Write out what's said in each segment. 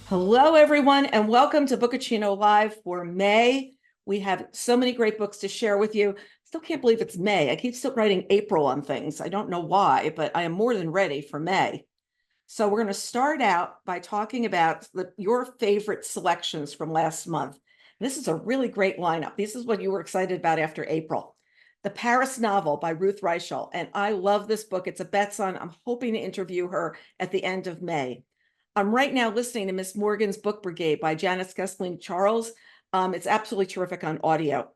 Hello, everyone, and welcome to Bookaccino Live for May. We have so many great books to share with you. Still can't believe it's May. I keep still writing April on things. I don't know why, but I am more than ready for May. So we're going to start out by talking about your favorite selections from last month. This is a really great lineup. This is what you were excited about after April. The Paris Novel by Ruth Reichel, and I love this book. It's a bet on. I'm hoping to interview her at the end of May. I'm right now listening to Miss Morgan's Book Brigade by Janice Gessling Charles. It's absolutely terrific on audio.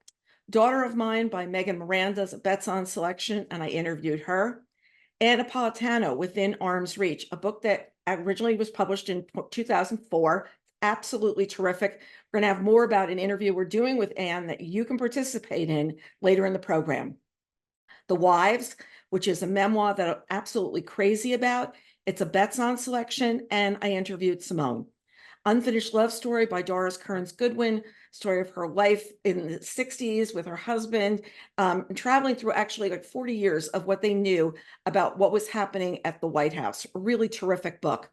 Daughter of Mine by Megan Miranda is a bets on selection, and I interviewed her. Anna Napolitano, Within Arm's Reach, a book that originally was published in 2004. Absolutely terrific. We're going to have more about an interview we're doing with Anne that you can participate in later in the program. The Wives, which is a memoir that I'm absolutely crazy about. It's a bets on selection, and I interviewed Simone. Unfinished Love Story by Doris Kearns Goodwin, story of her life in the 60s with her husband, traveling through actually like 40 years of what they knew about what was happening at the White House. A really terrific book.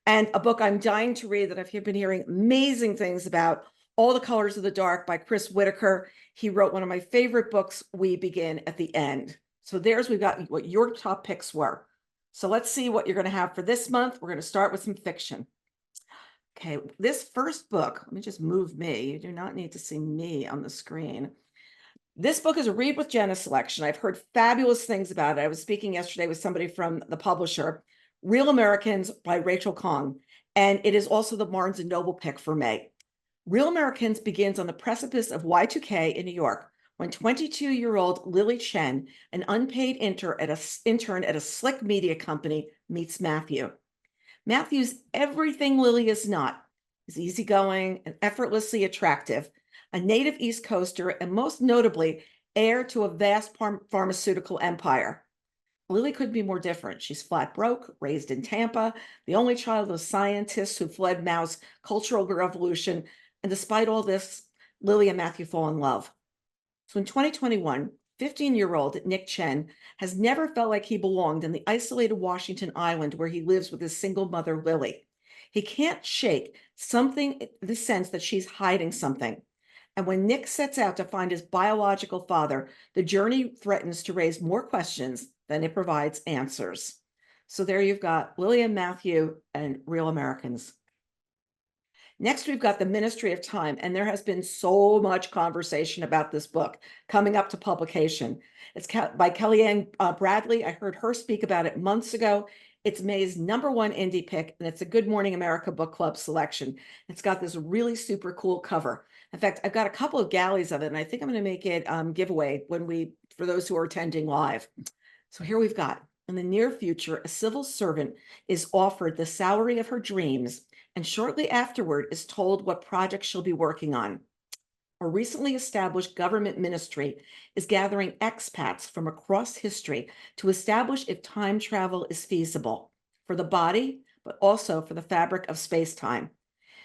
And a book I'm dying to read that I've been hearing amazing things about, All the Colors of the Dark by Chris Whitaker. He wrote one of my favorite books, We Begin at the End. So we've got what your top picks were. So let's see what you're going to have for this month. We're going to start with some fiction. Okay, this first book, let me just move me. You do not need to see me on the screen. This book is a Read with Jenna selection. I've heard fabulous things about it. I was speaking yesterday with somebody from the publisher, Real Americans by Rachel Khong, and it is also the Barnes & Noble pick for May. Real Americans begins on the precipice of Y2K in New York when 22-year-old Lily Chen, an unpaid intern at a slick media company, meets Matthew. Matthew's everything Lily is not. He's easygoing and effortlessly attractive, a native East Coaster, and most notably, heir to a vast pharmaceutical empire. Lily couldn't be more different. She's flat broke, raised in Tampa, the only child of scientists who fled Mao's Cultural Revolution. And despite all this, Lily and Matthew fall in love. So in 2021, 15-year-old Nick Chen has never felt like he belonged in the isolated Washington Island where he lives with his single mother, Lily. He can't shake the sense that she's hiding something. And when Nick sets out to find his biological father, the journey threatens to raise more questions than it provides answers. So there you've got Lily and Matthew and Real Americans. Next, we've got The Ministry of Time, and there has been so much conversation about this book coming up to publication. It's by Kellyanne Bradley. I heard her speak about it months ago. It's May's #1 indie pick, and it's a Good Morning America Book Club selection. It's got this really super cool cover. In fact, I've got a couple of galleys of it, and I think I'm going to make it giveaway for those who are attending live. So here we've got, in the near future, a civil servant is offered the salary of her dreams, and shortly afterward is told what project she'll be working on. A recently established government ministry is gathering expats from across history to establish if time travel is feasible for the body, but also for the fabric of space-time.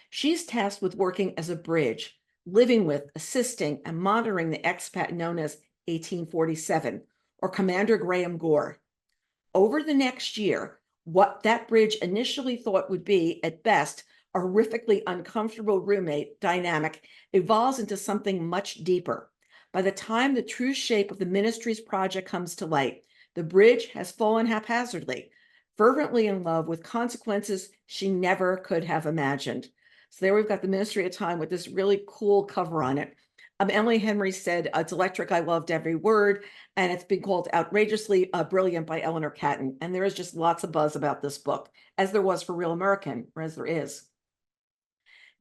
She's tasked with working as a bridge, living with, assisting, and monitoring the expat known as 1847, or Commander Graham Gore. Over the next year, what that bridge initially thought would be, at best, a horrifically uncomfortable roommate dynamic evolves into something much deeper. By the time the true shape of the ministry's project comes to light, the bridge has fallen haphazardly, fervently in love with consequences she never could have imagined. So there we've got The Ministry of Time with this really cool cover on it. Emily Henry said, it's electric. I loved every word. And it's been called outrageously brilliant by Eleanor Catton. And there is just lots of buzz about this book, as there was for Real American, or as there is.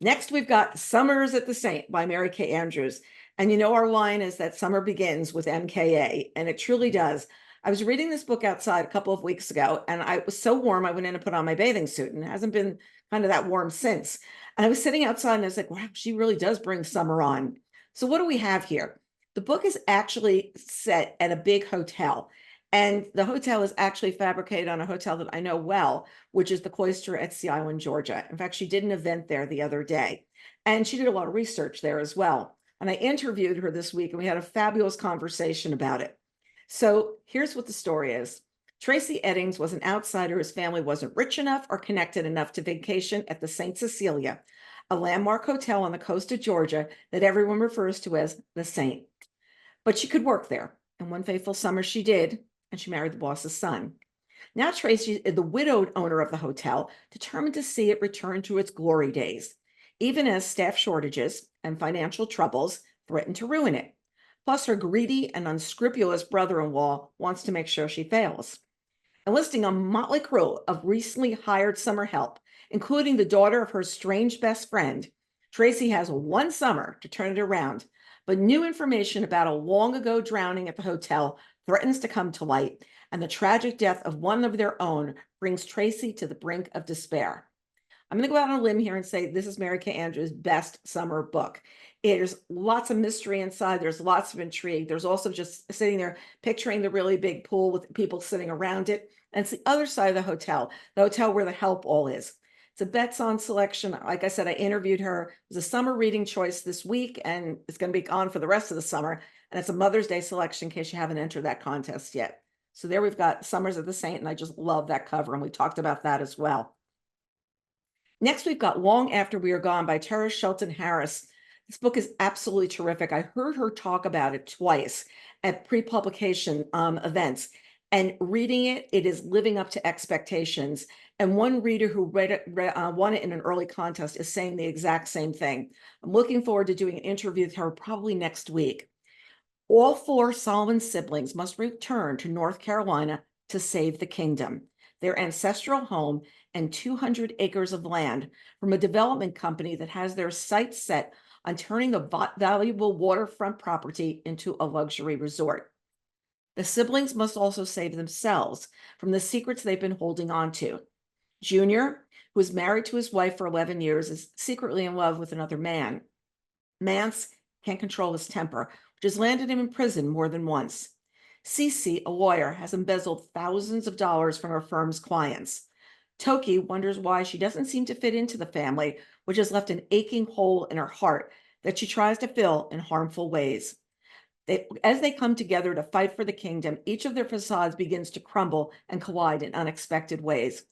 Next, we've got Summers at the Saint by Mary Kay Andrews. And you know, our line is that summer begins with MKA, and it truly does. I was reading this book outside a couple of weeks ago, and it was so warm, I went in and put on my bathing suit, and it hasn't been kind of that warm since. And I was sitting outside, and I was like, wow, she really does bring summer on. So what do we have here? The book is actually set at a big hotel, and the hotel is actually fabricated on a hotel that I know well, which is the Cloister at Sea Island, Georgia. In fact, she did an event there the other day, and she did a lot of research there as well. And I interviewed her this week, and we had a fabulous conversation about it. So here's what the story is. Tracy Eddings was an outsider whose family wasn't rich enough or connected enough to vacation at the St. Cecilia, a landmark hotel on the coast of Georgia that everyone refers to as the Saint. But she could work there, and one fateful summer she did, and she married the boss's son. Now Tracy, the widowed owner of the hotel, determined to see it return to its glory days, even as staff shortages and financial troubles threatened to ruin it. Plus, her greedy and unscrupulous brother-in-law wants to make sure she fails. Enlisting a motley crew of recently hired summer help, including the daughter of her estranged best friend, Tracy has one summer to turn it around, but new information about a long ago drowning at the hotel threatens to come to light, and the tragic death of one of their own brings Tracy to the brink of despair. I'm going to go out on a limb here and say this is Mary Kay Andrews' best summer book. There's lots of mystery inside. There's lots of intrigue. There's also just sitting there picturing the really big pool with people sitting around it. And it's the other side of the hotel where the help all is. It's a Bets on selection. Like I said, I interviewed her. It was a summer reading choice this week, and it's going to be on for the rest of the summer. And it's a Mother's Day selection in case you haven't entered that contest yet. So there we've got Summers of the Saint, and I just love that cover, and we talked about that as well. Next, we've got Long After We Are Gone by Tara Shelton Harris. This book is absolutely terrific. I heard her talk about it twice at pre-publication events, and reading it, it is living up to expectations. And one reader who won it in an early contest is saying the exact same thing. I'm looking forward to doing an interview with her probably next week. All four Solomon siblings must return to North Carolina to save the kingdom, their ancestral home and 200 acres of land from a development company that has their sights set on turning a valuable waterfront property into a luxury resort. The siblings must also save themselves from the secrets they've been holding on to. Junior, who is married to his wife for 11 years, is secretly in love with another man. Mance can't control his temper, which has landed him in prison more than once. Cece, a lawyer, has embezzled thousands of dollars from her firm's clients. Toki wonders why she doesn't seem to fit into the family, which has left an aching hole in her heart that she tries to fill in harmful ways. As they come together to fight for the kingdom, each of their facades begins to crumble and collide in unexpected ways.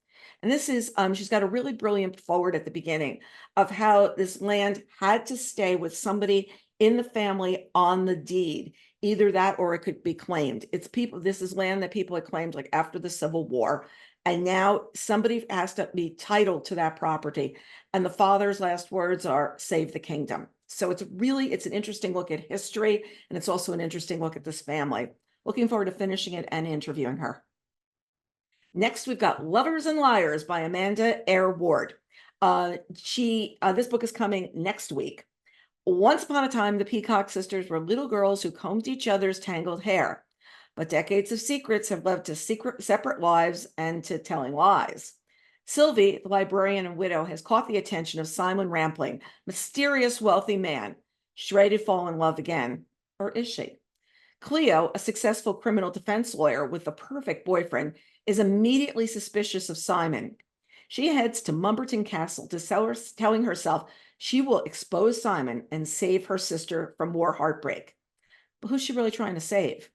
And this is, she's got a really brilliant forward at the beginning of how this land had to stay with somebody in the family on the deed, either that or it could be claimed. It's people, this is land that people had claimed like after the Civil War. And now somebody has to be titled to that property. And the father's last words are save the kingdom. So it's an interesting look at history. And it's also an interesting look at this family. Looking forward to finishing it and interviewing her. Next, we've got Lovers and Liars by Amanda Eyre Ward. This book is coming next week. Once upon a time, the Peacock sisters were little girls who combed each other's tangled hair. But decades of secrets have led to separate lives and to telling lies. Sylvie, the librarian and widow, has caught the attention of Simon Rampling, mysterious wealthy man. She's ready to fall in love again. Or is she? Cleo, a successful criminal defense lawyer with the perfect boyfriend, is immediately suspicious of Simon. She heads to Mumberton Castle telling herself she will expose Simon and save her sister from more heartbreak. But who's she really trying to save?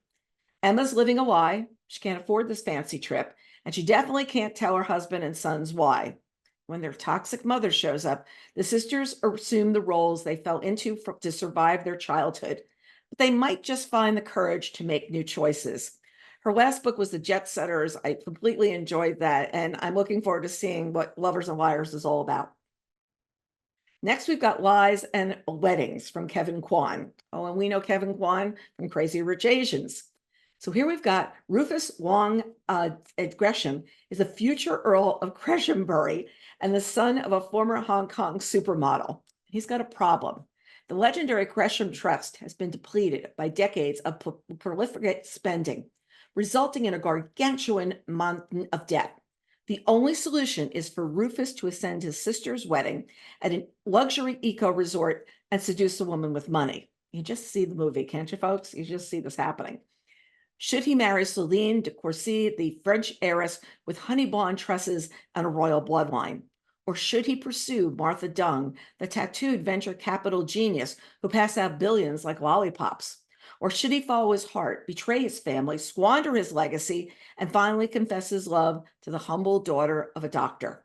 Emma's living a lie. She can't afford this fancy trip, and she definitely can't tell her husband and sons why. When their toxic mother shows up, the sisters assume the roles they fell into to survive their childhood, but they might just find the courage to make new choices. Her last book was The Jet Setters. I completely enjoyed that, and I'm looking forward to seeing what Lovers and Liars is all about. Next, we've got Lies and Weddings from Kevin Kwan. Oh, and we know Kevin Kwan from Crazy Rich Asians. So here we've got Rufus Wong Gresham is a future Earl of Greshambury and the son of a former Hong Kong supermodel. He's got a problem. The legendary Gresham Trust has been depleted by decades of prolific spending, resulting in a gargantuan mountain of debt. The only solution is for Rufus to attend his sister's wedding at a luxury eco resort and seduce a woman with money. You just see the movie, can't you, folks? You just see this happening. Should he marry Céline de Courcy, the French heiress with honey blonde tresses and a royal bloodline? Or should he pursue Martha Dung, the tattooed venture capital genius who passed out billions like lollipops? Or should he follow his heart, betray his family, squander his legacy, and finally confess his love to the humble daughter of a doctor?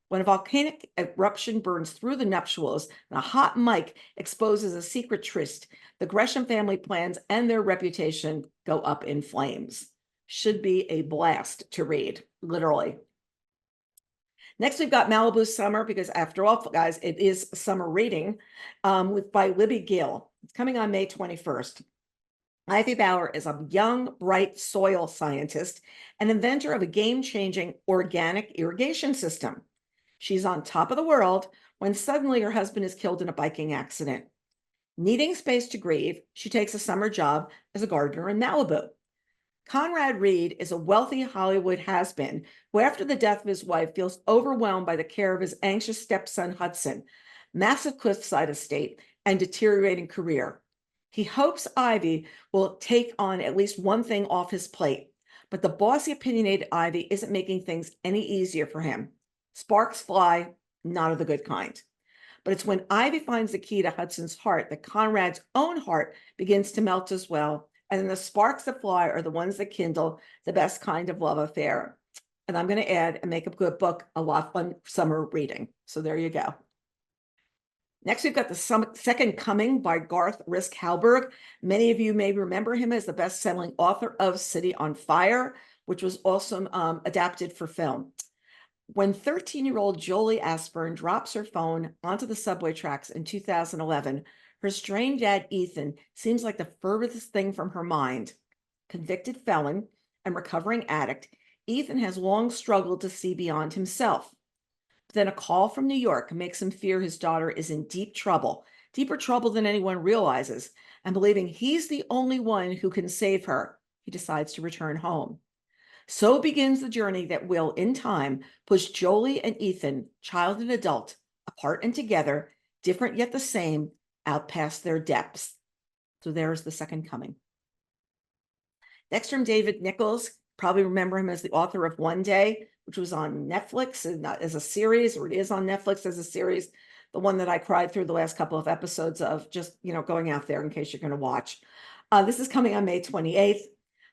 When a volcanic eruption burns through the nuptials and a hot mic exposes a secret tryst, the Gresham family plans and their reputation go up in flames. Should be a blast to read, literally. Next, we've got Malibu Summer, because after all, guys, it is summer reading by Libby Gill. It's coming on May 21st. Ivy Bauer is a young, bright soil scientist and inventor of a game-changing organic irrigation system. She's on top of the world when suddenly her husband is killed in a biking accident. Needing space to grieve, she takes a summer job as a gardener in Malibu. Conrad Reed is a wealthy Hollywood has-been who, after the death of his wife, feels overwhelmed by the care of his anxious stepson, Hudson, massive cliffside estate, and deteriorating career. He hopes Ivy will take on at least one thing off his plate, but the bossy, opinionated Ivy isn't making things any easier for him. Sparks fly, not of the good kind. But it's when Ivy finds the key to Hudson's heart that Conrad's own heart begins to melt as well. And then the sparks that fly are the ones that kindle the best kind of love affair. And I'm going to add and make a good book, a lot of fun summer reading. So there you go. Next, we've got The Second Coming by Garth Risk Halberg. Many of you may remember him as the best-selling author of City on Fire, which was also adapted for film. When 13-year-old Jolie Aspern drops her phone onto the subway tracks in 2011, her strange dad, Ethan, seems like the furthest thing from her mind. Convicted felon and recovering addict, Ethan has long struggled to see beyond himself. But then a call from New York makes him fear his daughter is in deep trouble, deeper trouble than anyone realizes, and believing he's the only one who can save her, he decides to return home. So begins the journey that will, in time, push Jolie and Ethan, child and adult, apart and together, different yet the same, out past their depths. So there's The Second Coming. Next, from David Nichols, probably remember him as the author of One Day, which was on Netflix as a series, or it is on Netflix as a series, the one that I cried through the last couple of episodes of, just, going out there in case you're going to watch. This is coming on May 28th.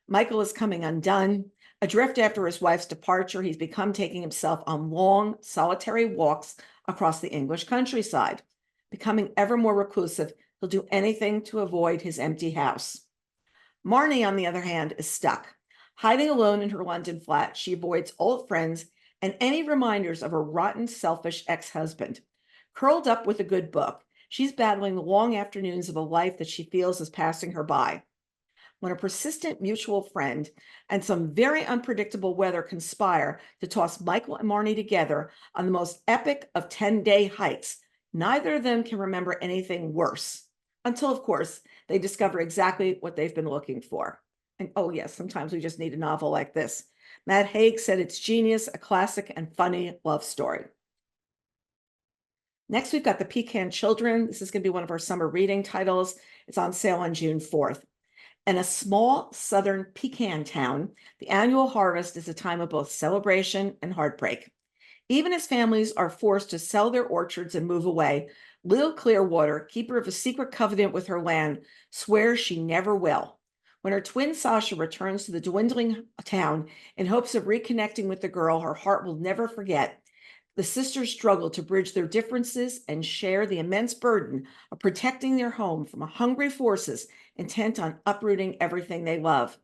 Michael is coming undone. Adrift after his wife's departure, he's become taking himself on long, solitary walks across the English countryside. Becoming ever more reclusive, he'll do anything to avoid his empty house. Marnie, on the other hand, is stuck. Hiding alone in her London flat, she avoids old friends and any reminders of her rotten, selfish ex-husband. Curled up with a good book, she's battling the long afternoons of a life that she feels is passing her by. When a persistent mutual friend and some very unpredictable weather conspire to toss Michael and Marnie together on the most epic of 10-day hikes, neither of them can remember anything worse, until, of course, they discover exactly what they've been looking for. And oh yes, sometimes we just need a novel like this. Matt Haig said it's genius, a classic and funny love story. Next, we've got The Pecan Children. This is going to be one of our summer reading titles. It's on sale on June 4th. In a small southern pecan town, the annual harvest is a time of both celebration and heartbreak. Even as families are forced to sell their orchards and move away, Lil Clearwater, keeper of a secret covenant with her land, swears she never will. When her twin Sasha returns to the dwindling town in hopes of reconnecting with the girl her heart will never forget, the sisters struggle to bridge their differences and share the immense burden of protecting their home from hungry forces intent on uprooting everything they love.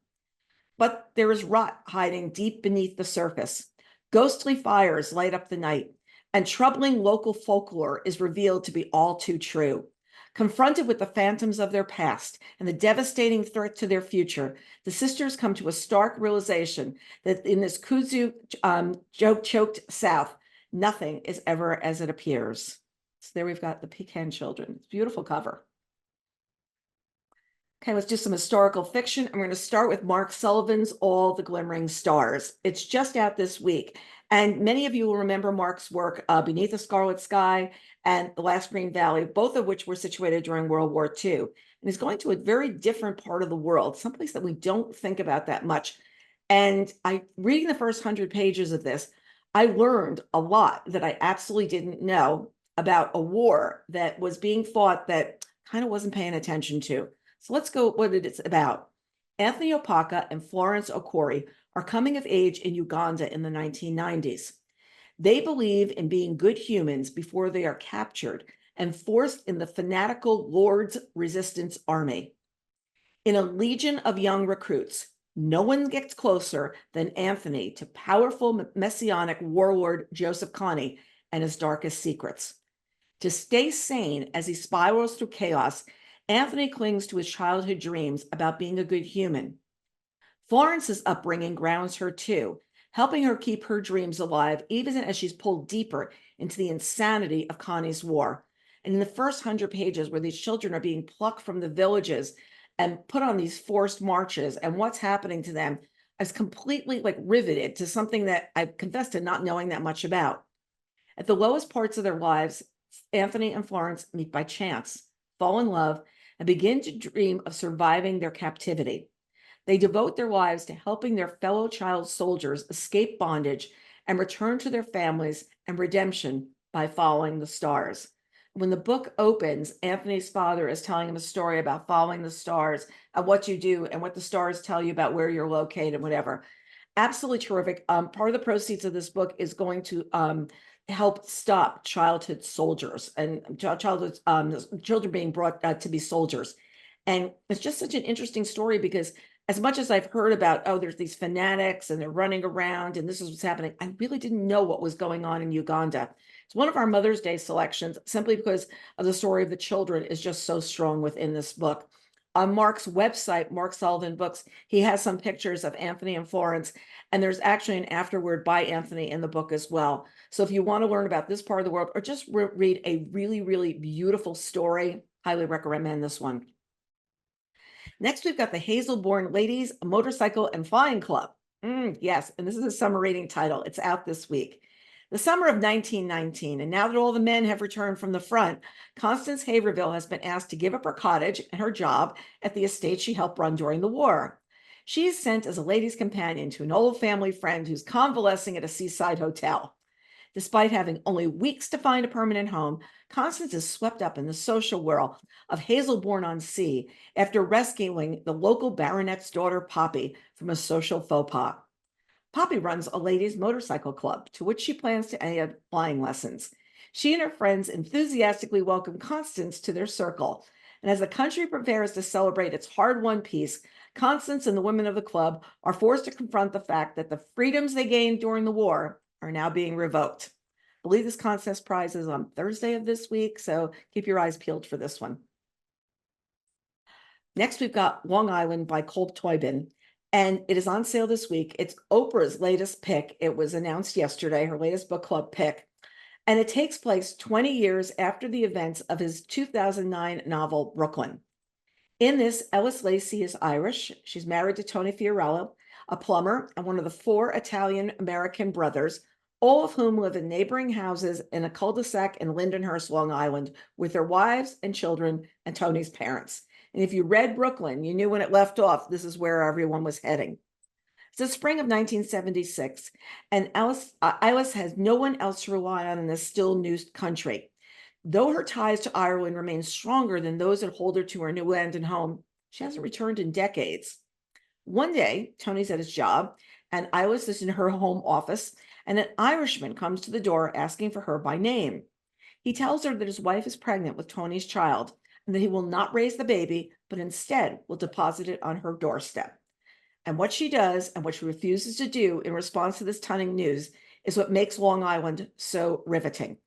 But there is rot hiding deep beneath the surface. Ghostly fires light up the night, and troubling local folklore is revealed to be all too true. Confronted with the phantoms of their past and the devastating threat to their future, the sisters come to a stark realization that in this kudzu choked South, nothing is ever as it appears. So there we've got The Pecan Children. Beautiful cover. Okay, let's do some historical fiction. I'm going to start with Mark Sullivan's All the Glimmering Stars. It's just out this week. And many of you will remember Mark's work, Beneath the Scarlet Sky and The Last Green Valley, both of which were situated during World War II. And he's going to a very different part of the world, someplace that we don't think about that much. And reading the first 100 pages of this, I learned a lot that I absolutely didn't know about a war that was being fought that kind of wasn't paying attention to. So let's go what it is about. Anthony Opaka and Florence Okori are coming of age in Uganda in the 1990s. They believe in being good humans before they are captured and forced in the fanatical Lord's Resistance Army. In a legion of young recruits, no one gets closer than Anthony to powerful messianic warlord Joseph Kony and his darkest secrets. To stay sane as he spirals through chaos, Anthony clings to his childhood dreams about being a good human. Florence's upbringing grounds her too, helping her keep her dreams alive even as she's pulled deeper into the insanity of Kony's war. And in the first 100 pages, where these children are being plucked from the villages and put on these forced marches and what's happening to them, I was completely riveted to something that I confess to not knowing that much about. At the lowest parts of their lives, Anthony and Florence meet by chance, fall in love, and begin to dream of surviving their captivity. They devote their lives to helping their fellow child soldiers escape bondage and return to their families and redemption by following the stars. When the book opens, Anthony's father is telling him a story about following the stars and what you do and what the stars tell you about where you're located, whatever. Absolutely terrific. Part of the proceeds of this book is going to help stop childhood soldiers and children being brought to be soldiers. And it's just such an interesting story because as much as I've heard about, oh, there's these fanatics and they're running around and this is what's happening, I really didn't know what was going on in Uganda. It's one of our Mother's Day selections simply because of the story of the children is just so strong within this book. On Mark's website, Mark Sullivan Books, he has some pictures of Anthony and Florence, and there's actually an afterword by Anthony in the book as well. So if you want to learn about this part of the world or just read a really, really beautiful story, highly recommend this one. Next, we've got the Hazelborn Ladies Motorcycle and Flying Club. Yes, and this is a summer reading title. It's out this week. The summer of 1919, and now that all the men have returned from the front, Constance Haverville has been asked to give up her cottage and her job at the estate she helped run during the war. She is sent as a lady's companion to an old family friend who's convalescing at a seaside hotel. Despite having only weeks to find a permanent home, Constance is swept up in the social whirl of Hazelborn-on-Sea after rescuing the local baronet's daughter, Poppy, from a social faux pas. Poppy runs a ladies' motorcycle club, to which she plans to add flying lessons. She and her friends enthusiastically welcome Constance to their circle. And as the country prepares to celebrate its hard-won peace, Constance and the women of the club are forced to confront the fact that the freedoms they gained during the war are now being revoked. I believe this contest prize is on Thursday of this week, so keep your eyes peeled for this one. Next, we've got Long Island by Kolb Toybin, and it is on sale this week. It's Oprah's latest pick. It was announced yesterday, her latest book club pick, and it takes place 20 years after the events of his 2009 novel, Brooklyn. In this, Ellis Lacey is Irish. She's married to Tony Fiorello, a plumber, and one of the 4 Italian-American brothers, all of whom live in neighboring houses in a cul-de-sac in Lindenhurst, Long Island, with their wives and children and Tony's parents. And if you read Brooklyn, you knew when it left off, this is where everyone was heading. It's the spring of 1976, and Alice has no one else to rely on in this still new country. Though her ties to Ireland remain stronger than those that hold her to her new land and home, she hasn't returned in decades. One day, Tony's at his job, and Iris is in her home office, and an Irishman comes to the door asking for her by name. He tells her that his wife is pregnant with Tony's child, and that he will not raise the baby, but instead will deposit it on her doorstep. And what she does, and what she refuses to do in response to this stunning news, is what makes Long Island so riveting.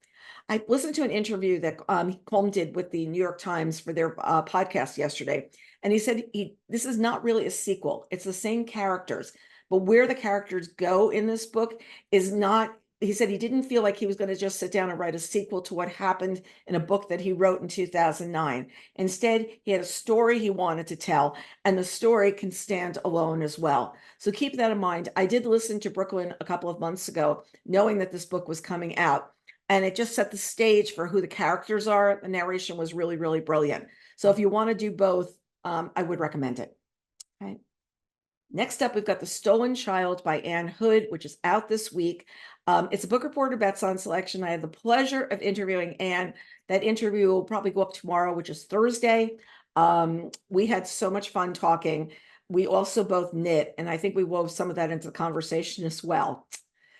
I listened to an interview that Colm did with the New York Times for their podcast yesterday, and he said this is not really a sequel. It's the same characters, but where the characters go in this book is not, he said he didn't feel like he was going to just sit down and write a sequel to what happened in a book that he wrote in 2009. Instead, he had a story he wanted to tell, and the story can stand alone as well. So keep that in mind. I did listen to Brooklyn a couple of months ago, knowing that this book was coming out. And it just set the stage for who the characters are. The narration was really, really brilliant. So if you want to do both, I would recommend it. Okay. Next up, we've got The Stolen Child by Anne Hood, which is out this week. It's a book reporter bets on selection. I had the pleasure of interviewing Anne. That interview will probably go up tomorrow, which is Thursday. We had so much fun talking. We also both knit, and I think we wove some of that into the conversation as well.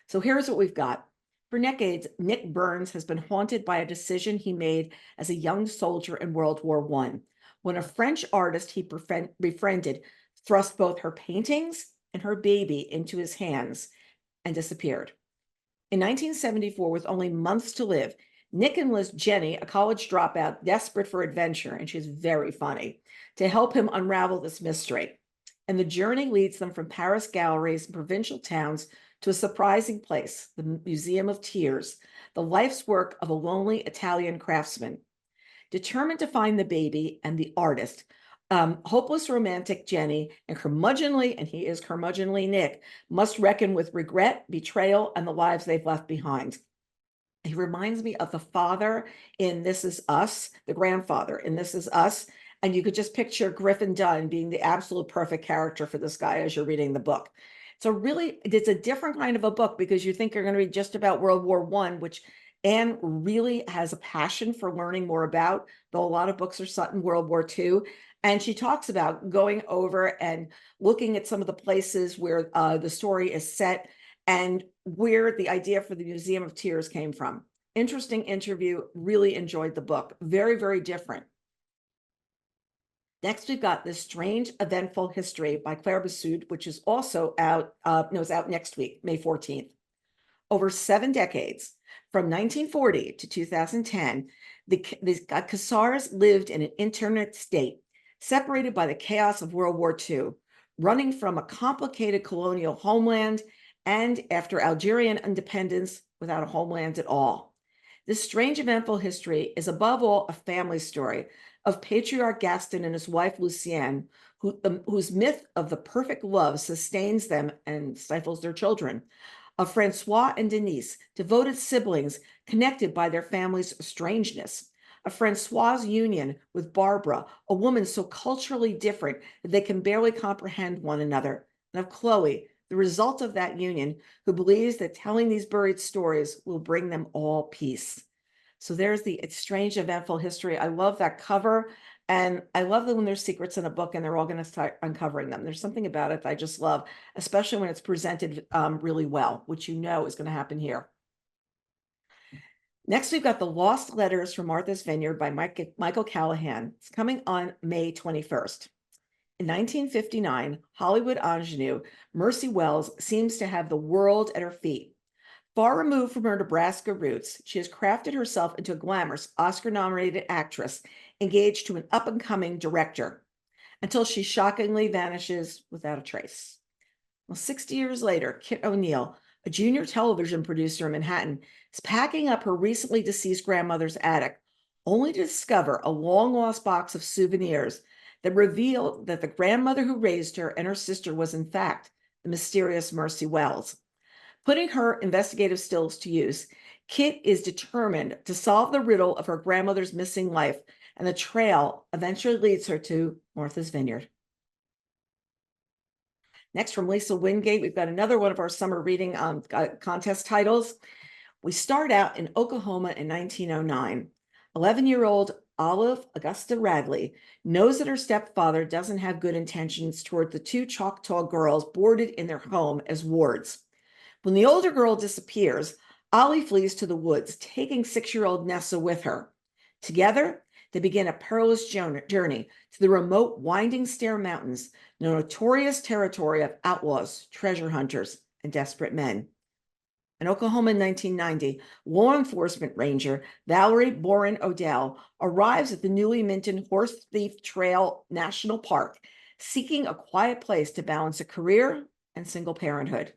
So here's what we've got. For decades, Nick Burns has been haunted by a decision he made as a young soldier in World War I, when a French artist he befriended thrust both her paintings and her baby into his hands and disappeared. In 1974, with only months to live, Nick enlists Jenny, a college dropout desperate for adventure, and she's very funny, to help him unravel this mystery. And the journey leads them from Paris galleries and provincial towns to a surprising place, the Museum of Tears, the life's work of a lonely Italian craftsman. Determined to find the baby and the artist, hopeless romantic Jenny and curmudgeonly, and he is curmudgeonly Nick, must reckon with regret, betrayal, and the lives they've left behind. He reminds me of the father in This Is Us, the grandfather in This Is Us, and you could just picture Griffin Dunn being the absolute perfect character for this guy as you're reading the book. So really, it's a different kind of a book because you think you're going to read just about World War I, which Anne really has a passion for learning more about, though a lot of books are set in World War II. And she talks about going over and looking at some of the places where the story is set and where the idea for the Museum of Tears came from. Interesting interview, really enjoyed the book. Very, very different. Next, we've got This Strange, Eventful History by Claire Besud, which is also out, it's out next week, May 14th. Over 7 decades, from 1940 to 2010, the Cassars lived in an internet state, separated by the chaos of World War II, running from a complicated colonial homeland and after Algerian independence without a homeland at all. This strange, eventful history is above all a family story of patriarch Gaston and his wife Lucienne, whose myth of the perfect love sustains them and stifles their children, of Francois and Denise, devoted siblings connected by their family's strangeness, of Francois' union with Barbara, a woman so culturally different that they can barely comprehend one another, and of Chloe, the result of that union, who believes that telling these buried stories will bring them all peace. So there's the strange, eventful history. I love that cover. And I love that when there's secrets in a book and they're all going to start uncovering them. There's something about it that I just love, especially when it's presented really well, which you know is going to happen here. Next, we've got The Lost Letters from Martha's Vineyard by Michael Callahan. It's coming on May 21st. In 1959, Hollywood ingenue Mercy Wells seems to have the world at her feet. Far removed from her Nebraska roots, she has crafted herself into a glamorous Oscar-nominated actress engaged to an up-and-coming director until she shockingly vanishes without a trace. Well, 60 years later, Kit O'Neill, a junior television producer in Manhattan, is packing up her recently deceased grandmother's attic, only to discover a long-lost box of souvenirs that reveal that the grandmother who raised her and her sister was, in fact, the mysterious Mercy Wells. Putting her investigative skills to use, Kit is determined to solve the riddle of her grandmother's missing life, and the trail eventually leads her to Martha's Vineyard. Next, from Lisa Wingate, we've got another one of our summer reading contest titles. We start out in Oklahoma in 1909. 11-year-old Olive Augusta Radley knows that her stepfather doesn't have good intentions toward the 2 Choctaw girls boarded in their home as wards. When the older girl disappears, Ollie flees to the woods, taking 6-year-old Nessa with her. Together, they begin a perilous journey to the remote Winding Stair Mountains, the notorious territory of outlaws, treasure hunters, and desperate men. In Oklahoma in 1990, law enforcement ranger Valerie Boren Odell arrives at the newly minted Horse Thief Trail National Park, seeking a quiet place to balance a career and single parenthood.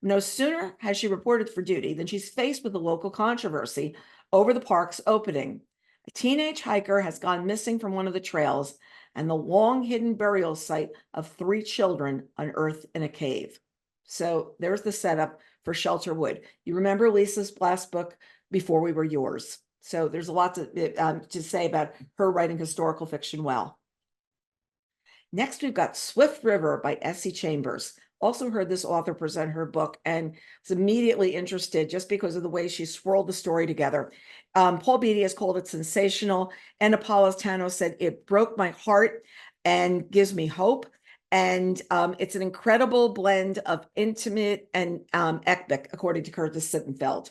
No sooner has she reported for duty than she's faced with a local controversy over the park's opening. A teenage hiker has gone missing from one of the trails, and the long-hidden burial site of 3 children unearthed in a cave. So there's the setup for Shelterwood. You remember Lisa's last book, Before We Were Yours. So there's a lot to say about her writing historical fiction well. Next, we've got Swift River by S.C. Chambers. also heard this author present her book and was immediately interested just because of the way she swirled the story together. Paul Beatty has called it sensational. And Napolitano said it broke my heart and gives me hope. And it's an incredible blend of intimate and epic, according to Curtis Sittenfeld.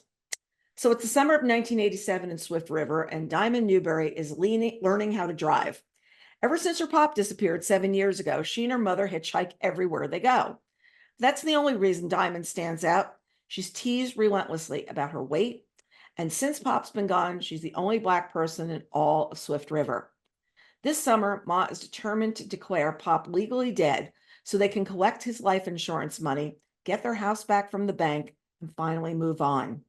So it's the summer of 1987 in Swift River, and Diamond Newberry is learning how to drive. Ever since her pop disappeared 7 years ago, she and her mother hitchhike everywhere they go. That's the only reason Diamond stands out. She's teased relentlessly about her weight, and since Pop's been gone, she's the only Black person in all of Swift River. This summer, Ma is determined to declare Pop legally dead so they can collect his life insurance money, get their house back from the bank, and finally move on.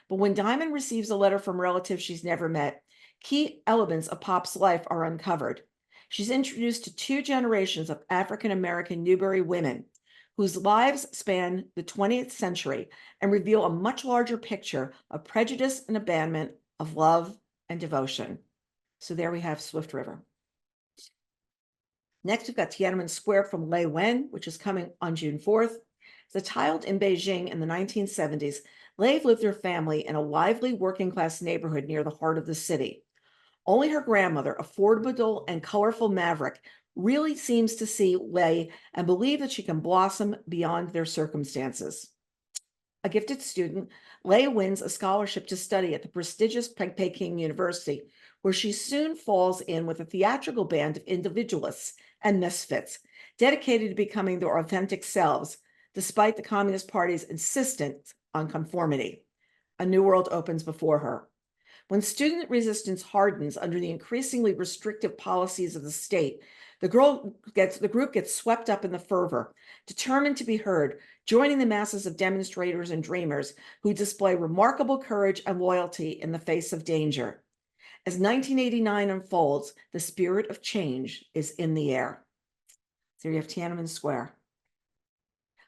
But when Diamond receives a letter from relatives she's never met, key elements of Pop's life are uncovered. She's introduced to 2 generations of African-American Newberry women whose lives span the 20th century and reveal a much larger picture of prejudice and abandonment, of love and devotion. So there we have Swift River. Next, we've got Tianan Square from Lei Wen, which is coming on June 4th. As a child in Beijing in the 1970s, Lei lived with her family in a lively working-class neighborhood near the heart of the city. Only her grandmother, a formidable and colorful maverick, really seems to see Lei and believe that she can blossom beyond their circumstances. A gifted student, Lei wins a scholarship to study at the prestigious Peking University, where she soon falls in with a theatrical band of individualists and misfits, dedicated to becoming their authentic selves, despite the Communist Party's insistence on conformity. A new world opens before her. When student resistance hardens under the increasingly restrictive policies of the state, the group gets swept up in the fervor, determined to be heard, joining the masses of demonstrators and dreamers who display remarkable courage and loyalty in the face of danger. As 1989 unfolds, the spirit of change is in the air. So you have Tiananmen Square.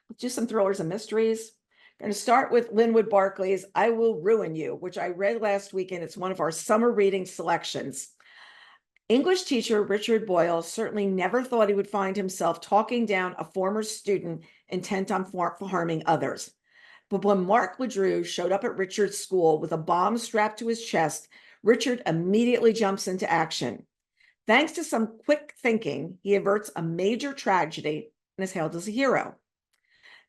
Let's do some thrillers and mysteries. I'm going to start with Linwood Barclay's I Will Ruin You, which I read last weekend. It's one of our summer reading selections. English teacher Richard Boyle certainly never thought he would find himself talking down a former student intent on harming others. But when Mark LeDrew showed up at Richard's school with a bomb strapped to his chest, Richard immediately jumps into action. Thanks to some quick thinking, he averts a major tragedy and is hailed as a hero.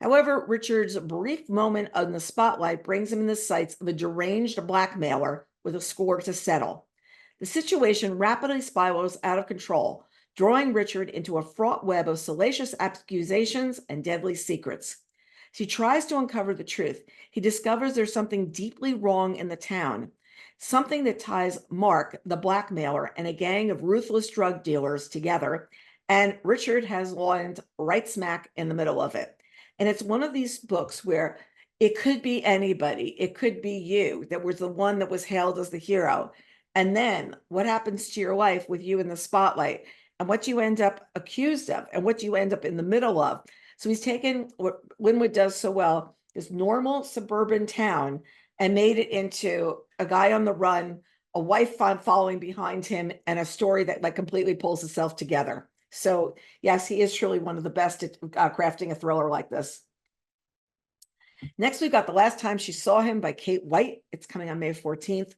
However, Richard's brief moment on the spotlight brings him in the sights of a deranged blackmailer with a score to settle. The situation rapidly spirals out of control, drawing Richard into a fraught web of salacious accusations and deadly secrets. As he tries to uncover the truth, he discovers there's something deeply wrong in the town, something that ties Mark, the blackmailer, and a gang of ruthless drug dealers together, and Richard has landed right smack in the middle of it. And it's one of these books where it could be anybody. It could be you that was the one that was hailed as the hero. And then what happens to your life with you in the spotlight and what you end up accused of and what you end up in the middle of. So he's taken what Linwood does so well, this normal suburban town, and made it into a guy on the run, a wife following behind him, and a story that like completely pulls itself together. So yes, he is truly one of the best at crafting a thriller like this. Next, we've got The Last Time She Saw Him by Kate White. It's coming on May 14th.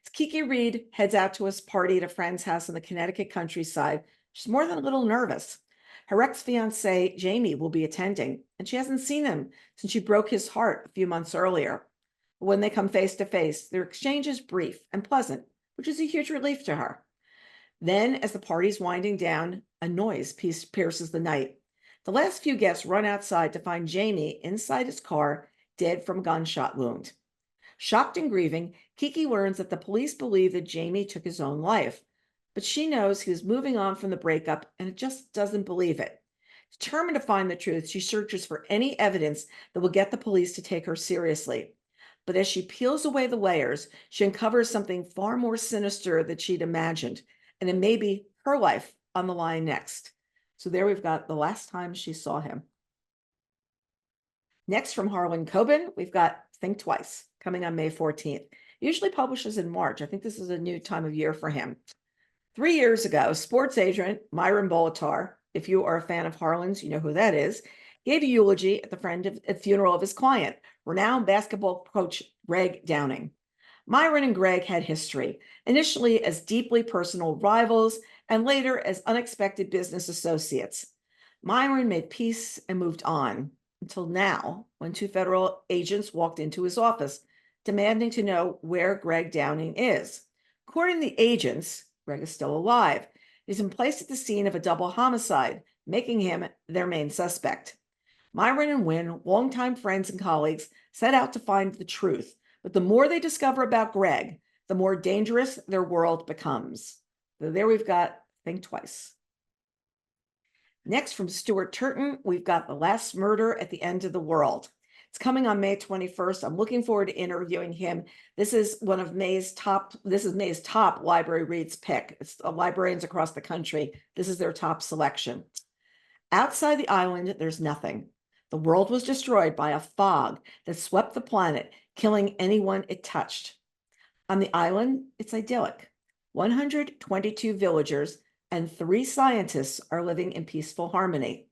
As Kiki Reed heads out to a party at a friend's house in the Connecticut countryside, she's more than a little nervous. Her ex-fiance, Jamie, will be attending, and she hasn't seen him since she broke his heart a few months earlier. But when they come face to face, their exchange is brief and pleasant, which is a huge relief to her. Then, as the party's winding down, a noise pierces the night. The last few guests run outside to find Jamie inside his car, dead from a gunshot wound. Shocked and grieving, Kiki learns that the police believe that Jamie took his own life, but she knows he was moving on from the breakup and just doesn't believe it. Determined to find the truth, she searches for any evidence that will get the police to take her seriously. But as she peels away the layers, she uncovers something far more sinister than she'd imagined, and it may be her life on the line next. So there we've got The Last Time She Saw Him. Next, from Harlan Coben, we've got Think Twice, coming on May 14th. Usually publishes in March. I think this is a new time of year for him. 3 years ago, sports agent Myron Bolitar, if you are a fan of Harlan's, you know who that is, gave a eulogy at the funeral of his client, renowned basketball coach Greg Downing. Myron and Greg had history, initially as deeply personal rivals and later as unexpected business associates. Myron made peace and moved on until now, when 2 federal agents walked into his office, demanding to know where Greg Downing is. According to the agents, Greg is still alive. He's been placed at the scene of a double homicide, making him their main suspect. Myron and Wynne, longtime friends and colleagues, set out to find the truth, but the more they discover about Greg, the more dangerous their world becomes. So there we've got Think Twice. Next, from Stuart Turton, we've got The Last Murder at the End of the World. It's coming on May 21st. I'm looking forward to interviewing him. This is May's top library reads pick. It's librarians across the country. This is their top selection. Outside the island, there's nothing. The world was destroyed by a fog that swept the planet, killing anyone it touched. On the island, it's idyllic. 122 villagers and 3 scientists are living in peaceful harmony.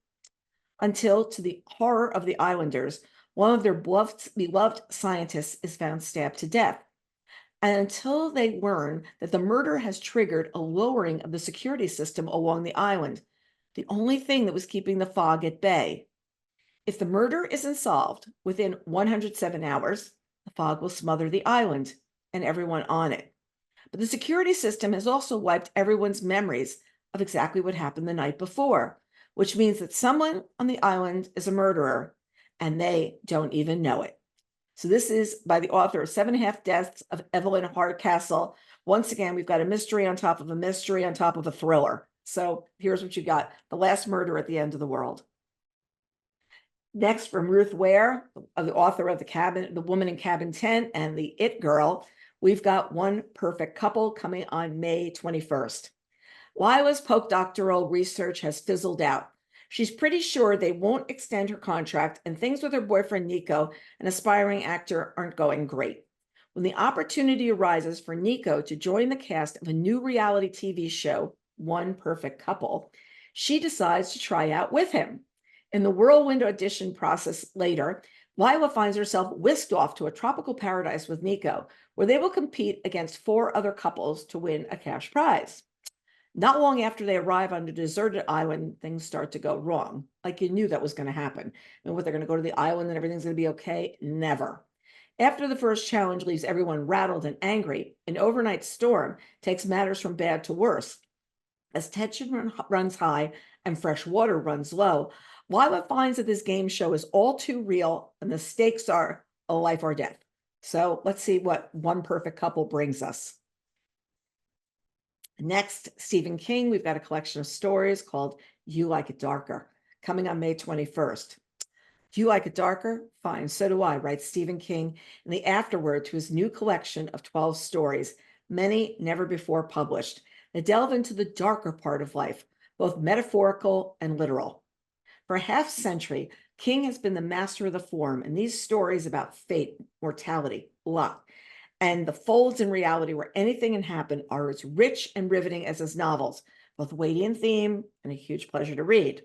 Until, to the horror of the islanders, one of their beloved scientists is found stabbed to death. And until they learn that the murder has triggered a lowering of the security system along the island, the only thing that was keeping the fog at bay. If the murder isn't solved within 107 hours, the fog will smother the island and everyone on it. But the security system has also wiped everyone's memories of exactly what happened the night before, which means that someone on the island is a murderer and they don't even know it. So this is by the author of 7.5 Deaths of Evelyn Hardcastle. Once again, we've got a mystery on top of a mystery on top of a thriller. So here's what you got: The Last Murder at the End of the World. Next, from Ruth Ware, the author of The Woman in Cabin 10 and The It Girl, we've got One Perfect Couple coming on May 21st. Lila's postdoctoral research has fizzled out. She's pretty sure they won't extend her contract, and things with her boyfriend Nico, an aspiring actor, aren't going great. When the opportunity arises for Nico to join the cast of a new reality TV show, One Perfect Couple, she decides to try out with him. In the whirlwind audition process later, Lila finds herself whisked off to a tropical paradise with Nico, where they will compete against 4 other couples to win a cash prize. Not long after they arrive on a deserted island, things start to go wrong. Like you knew that was going to happen. And what, they're going to go to the island and everything's going to be okay? Never. After the first challenge leaves everyone rattled and angry, an overnight storm takes matters from bad to worse. As tension runs high and fresh water runs low, Lila finds that this game show is all too real and the stakes are a life or death. So let's see what One Perfect Couple brings us. Next, Stephen King, we've got a collection of stories called You Like It Darker, coming on May 21st. Do you like it darker? Fine, so do I, writes Stephen King in the afterword to his new collection of 12 stories, many never before published, that delve into the darker part of life, both metaphorical and literal. For a half-century, King has been the master of the form, and these stories about fate, mortality, luck, and the folds in reality where anything can happen are as rich and riveting as his novels, both weighty in theme and a huge pleasure to read.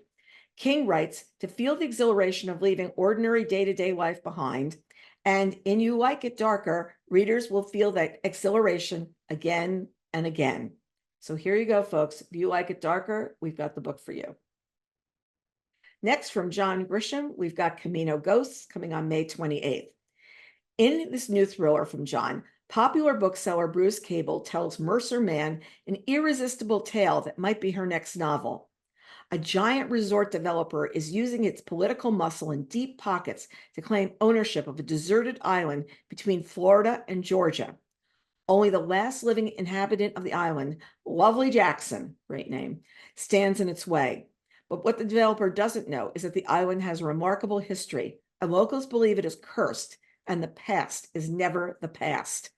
King writes, to feel the exhilaration of leaving ordinary day-to-day life behind, and in You Like It Darker, readers will feel that exhilaration again and again. So here you go, folks. If you like it darker, we've got the book for you. Next, from John Grisham, we've got Camino Ghosts coming on May 28th. In this new thriller from John, popular bookseller Bruce Cable tells Mercer Mann an irresistible tale that might be her next novel. A giant resort developer is using its political muscle and deep pockets to claim ownership of a deserted island between Florida and Georgia. Only the last living inhabitant of the island, Lovely Jackson, great name, stands in its way. But what the developer doesn't know is that the island has a remarkable history, and locals believe it is cursed, and the past is never the past.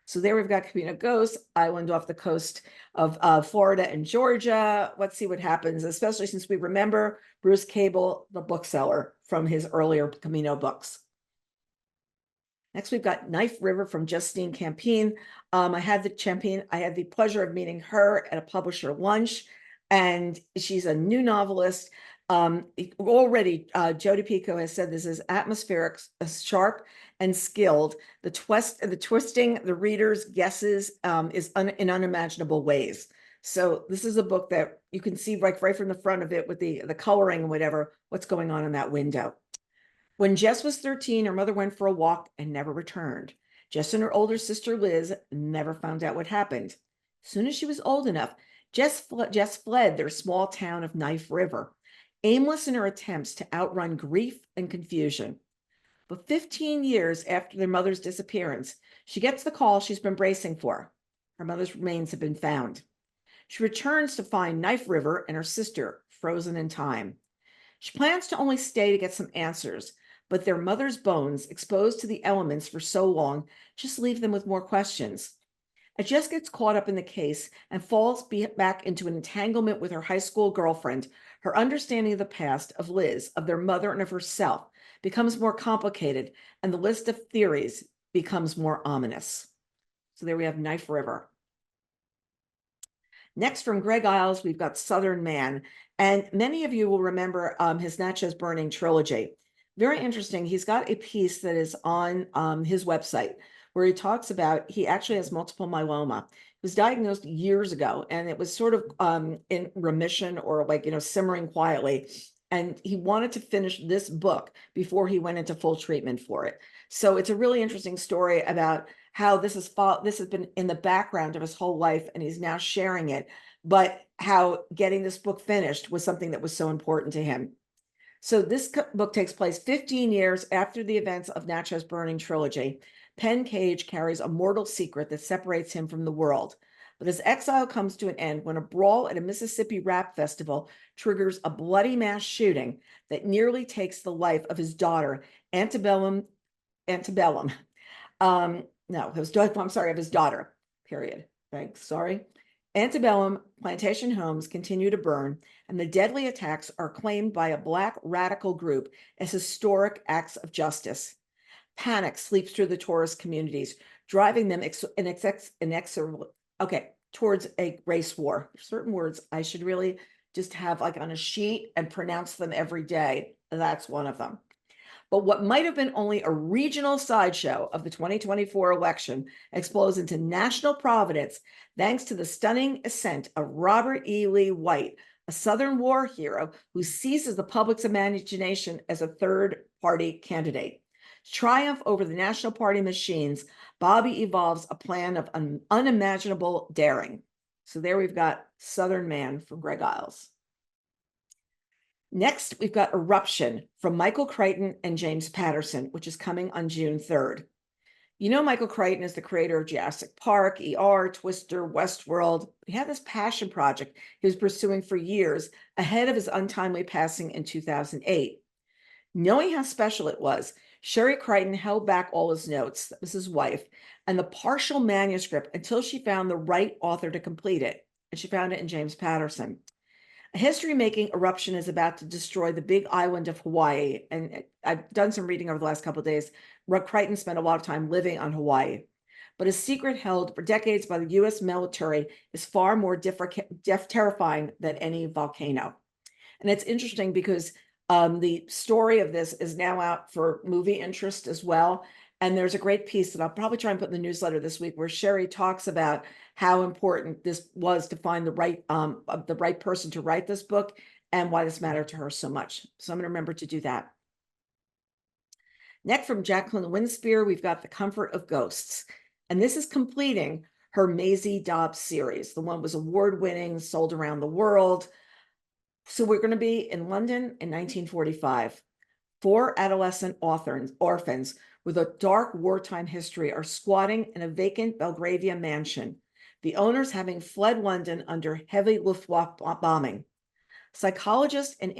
So there we've got Camino Ghosts, island off the coast of Florida and Georgia. Let's see what happens, especially since we remember Bruce Cable, the bookseller, from his earlier Camino books. Next, we've got Knife River from Justine Campine. I had the pleasure of meeting her at a publisher lunch, and she's a new novelist. Already, Jodi Picoult has said this is atmospheric, sharp, and skilled. The twisting the reader's guesses is in unimaginable ways. So this is a book that you can see right from the front of it with the coloring and whatever, what's going on in that window. When Jess was 13, her mother went for a walk and never returned. Jess and her older sister Liz never found out what happened. As soon as she was old enough, Jess fled their small town of Knife River, aimless in her attempts to outrun grief and confusion. But 15 years after their mother's disappearance, she gets the call she's been bracing for. Her mother's remains have been found. She returns to find Knife River and her sister frozen in time. She plans to only stay to get some answers, but their mother's bones, exposed to the elements for so long, just leave them with more questions. As Jess gets caught up in the case and falls back into an entanglement with her high school girlfriend, her understanding of the past of Liz, of their mother, and of herself becomes more complicated, and the list of theories becomes more ominous. So there we have Knife River. Next, from Greg Iles, we've got Southern Man. And many of you will remember his Natchez Burning trilogy. Very interesting. He's got a piece that is on his website where he talks about, he actually has multiple myeloma. He was diagnosed years ago, and it was sort of in remission or simmering quietly. And he wanted to finish this book before he went into full treatment for it. So it's a really interesting story about how this has been in the background of his whole life, and he's now sharing it, but how getting this book finished was something that was so important to him. So this book takes place 15 years after the events of Natchez Burning trilogy. Penn Cage carries a mortal secret that separates him from the world. But his exile comes to an end when a brawl at a Mississippi rap festival triggers a bloody mass shooting that nearly takes the life of his daughter, Antebellum. Of his daughter, period. Thanks, sorry. Antebellum plantation homes continue to burn, and the deadly attacks are claimed by a Black radical group as historic acts of justice. Panic sweeps through the tourist communities, driving them towards a race war. Certain words I should really just have on a sheet and pronounce them every day. That's one of them. But what might have been only a regional sideshow of the 2024 election explodes into national providence thanks to the stunning ascent of Robert E. Lee White, a Southern war hero who seizes the public's imagination as a third-party candidate. Triumph over the National Party machines, Bobby evolves a plan of unimaginable daring. So there we've got Southern Man from Greg Iles. Next, we've got Eruption from Michael Crichton and James Patterson, which is coming on June 3rd. You know, Michael Crichton is the creator of Jurassic Park, ER, Twister, Westworld. He had this passion project he was pursuing for years ahead of his untimely passing in 2008. Knowing how special it was, Sherry Crichton held back all his notes, that was his wife, and the partial manuscript until she found the right author to complete it, and she found it in James Patterson. A history-making eruption is about to destroy the big island of Hawaii, and I've done some reading over the last couple of days. Crichton spent a lot of time living on Hawaii, but a secret held for decades by the U.S. military is far more terrifying than any volcano. And it's interesting because the story of this is now out for movie interest as well. And there's a great piece that I'll probably try and put in the newsletter this week where Sherry talks about how important this was to find the right person to write this book and why this mattered to her so much. So I'm going to remember to do that. Next, from Jacqueline Winspear, we've got The Comfort of Ghosts. And this is completing her Maisie Dobbs series. The one was award-winning, sold around the world. So we're going to be in London in 1945. 4 adolescent orphans with a dark wartime history are squatting in a vacant Belgravia mansion, the owners having fled London under heavy Luftwaffe bombing. Psychologist and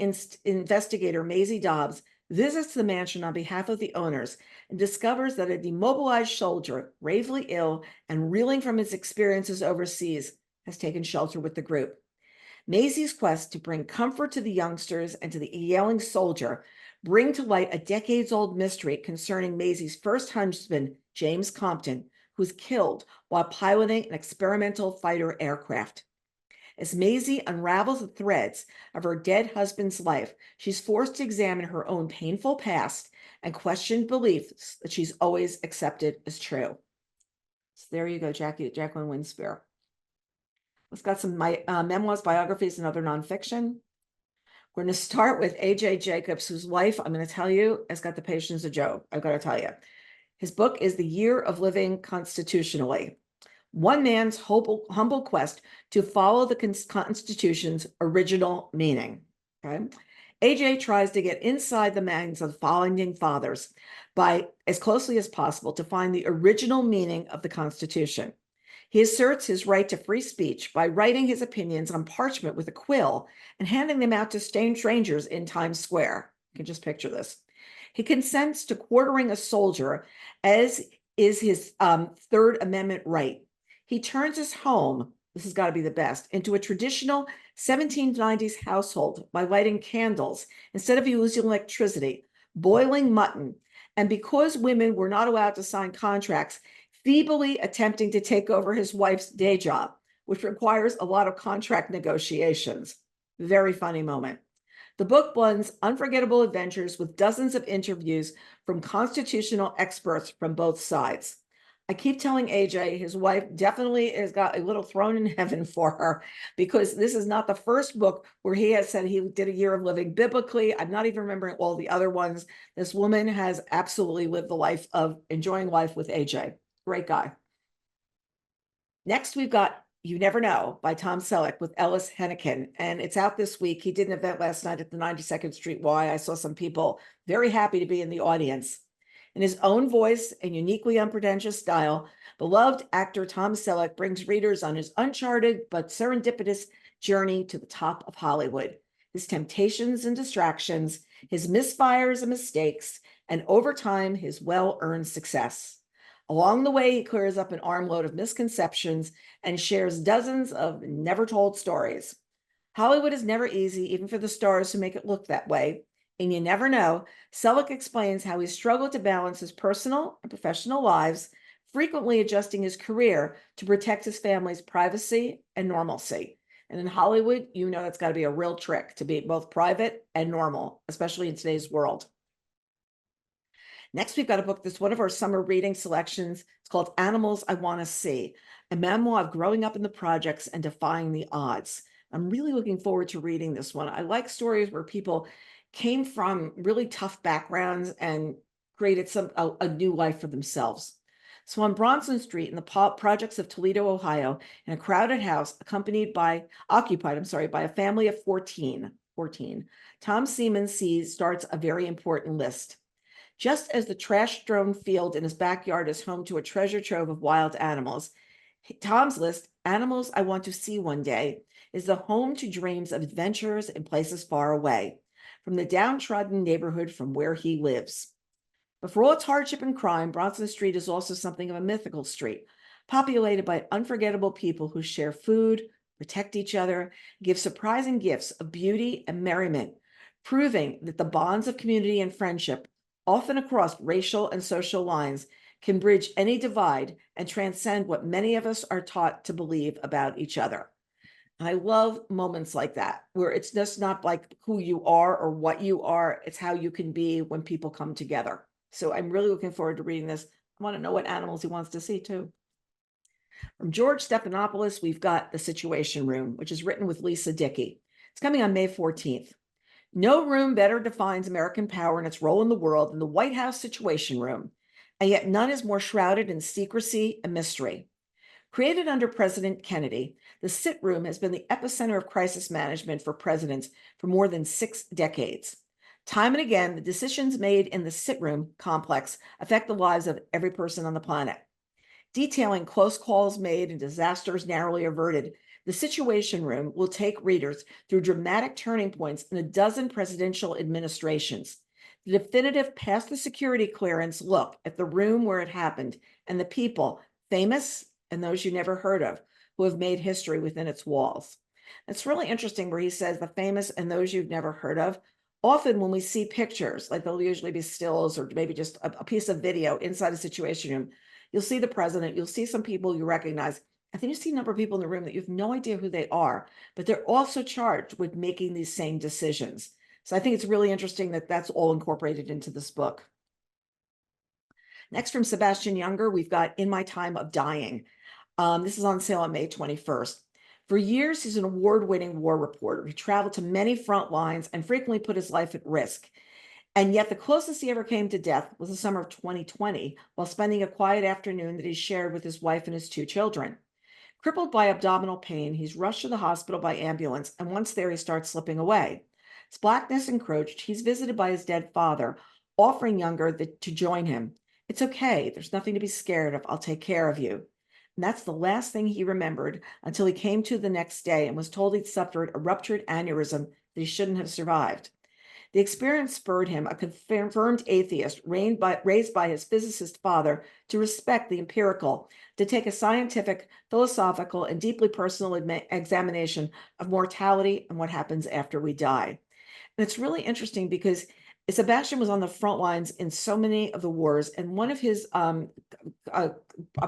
investigator Maisie Dobbs visits the mansion on behalf of the owners and discovers that a demobilized soldier, gravely ill and reeling from his experiences overseas, has taken shelter with the group. Maisie's quest to bring comfort to the youngsters and to the yelling soldier bring to light a decades-old mystery concerning Maisie's first husband, James Compton, who's killed while piloting an experimental fighter aircraft. As Maisie unravels the threads of her dead husband's life, she's forced to examine her own painful past and question beliefs that she's always accepted as true. So there you go, Jacqueline Winspear. Let's got some memoirs, biographies, and other nonfiction. We're going to start with A.J. Jacobs, whose life, I'm going to tell you, has got the patience of Job. I've got to tell you. His book is The Year of Living Constitutionally, one man's humble quest to follow the Constitution's original meaning. Okay? A.J. tries to get inside the minds of the founding fathers by, as closely as possible, to find the original meaning of the Constitution. He asserts his right to free speech by writing his opinions on parchment with a quill and handing them out to strangers in Times Square. You can just picture this. He consents to quartering a soldier, as is his Third Amendment right. He turns his home, this has got to be the best, into a traditional 1790s household by lighting candles instead of using electricity, boiling mutton, and because women were not allowed to sign contracts, feebly attempting to take over his wife's day job, which requires a lot of contract negotiations. Very funny moment. The book blends unforgettable adventures with dozens of interviews from constitutional experts from both sides. I keep telling AJ his wife definitely has got a little throne in heaven for her, because this is not the first book where he has said he did a year of living biblically. I'm not even remembering all the other ones. This woman has absolutely lived the life of enjoying life with AJ. Great guy. Next, we've got You Never Know by Tom Selleck with Ellis Hennigan, and it's out this week. He did an event last night at the 92nd Street Y. I saw some people very happy to be in the audience. In his own voice and uniquely unpretentious style, beloved actor Tom Selleck brings readers on his uncharted but serendipitous journey to the top of Hollywood, his temptations and distractions, his misfires and mistakes, and over time, his well-earned success. Along the way, he clears up an armload of misconceptions and shares dozens of never-told stories. Hollywood is never easy, even for the stars who make it look that way. And You Never Know, Selleck explains how he struggled to balance his personal and professional lives, frequently adjusting his career to protect his family's privacy and normalcy. And in Hollywood, you know that's got to be a real trick to be both private and normal, especially in today's world. Next, we've got a book that's one of our summer reading selections. It's called Animals I Want to See, a memoir of growing up in the projects and defying the odds. I'm really looking forward to reading this one. I like stories where people came from really tough backgrounds and created a new life for themselves. So on Bronson Street in the projects of Toledo, Ohio, in a crowded house occupied by a family of 14, Tom Seaman starts a very important list. Just as the trash-strewn field in his backyard is home to a treasure trove of wild animals, Tom's list, Animals I Want to See One Day, is the home to dreams of adventures in places far away, from the downtrodden neighborhood from where he lives. But for all its hardship and crime, Bronson Street is also something of a mythical street, populated by unforgettable people who share food, protect each other, give surprising gifts of beauty and merriment, proving that the bonds of community and friendship, often across racial and social lines, can bridge any divide and transcend what many of us are taught to believe about each other. And I love moments like that, where it's just not like who you are or what you are, it's how you can be when people come together. So I'm really looking forward to reading this. I want to know what animals he wants to see too. From George Stephanopoulos, we've got The Situation Room, which is written with Lisa Dickey. It's coming on May 14th. No room better defines American power and its role in the world than the White House Situation Room, and yet none is more shrouded in secrecy and mystery. Created under President Kennedy, the Sit Room has been the epicenter of crisis management for presidents for more than 6 decades. Time and again, the decisions made in the Sit Room complex affect the lives of every person on the planet. Detailing close calls made and disasters narrowly averted, The Situation Room will take readers through dramatic turning points in a dozen presidential administrations. The definitive past the security clearance look at the room where it happened and the people, famous and those you never heard of, who have made history within its walls. It's really interesting where he says the famous and those you've never heard of. Often when we see pictures, like there'll usually be stills or maybe just a piece of video inside a Situation Room, you'll see the president, you'll see some people you recognize, And then you see a number of people in the room that you have no idea who they are, but they're also charged with making these same decisions. So I think it's really interesting that that's all incorporated into this book. Next, from Sebastian Junger, we've got In My Time of Dying. This is on sale on May 21st. For years, he's an award-winning war reporter. He traveled to many front lines and frequently put his life at risk. And yet the closest he ever came to death was the summer of 2020, while spending a quiet afternoon that he shared with his wife and his 2 children. Crippled by abdominal pain, he's rushed to the hospital by ambulance, and once there, he starts slipping away. As blackness encroached, he's visited by his dead father, offering Younger to join him. It's okay. There's nothing to be scared of. I'll take care of you. And that's the last thing he remembered until he came to the next day and was told he'd suffered a ruptured aneurysm that he shouldn't have survived. The experience spurred him, a confirmed atheist, raised by his physicist father, to respect the empirical, to take a scientific, philosophical, and deeply personal examination of mortality and what happens after we die. And it's really interesting because Sebastian was on the front lines in so many of the wars, and one of his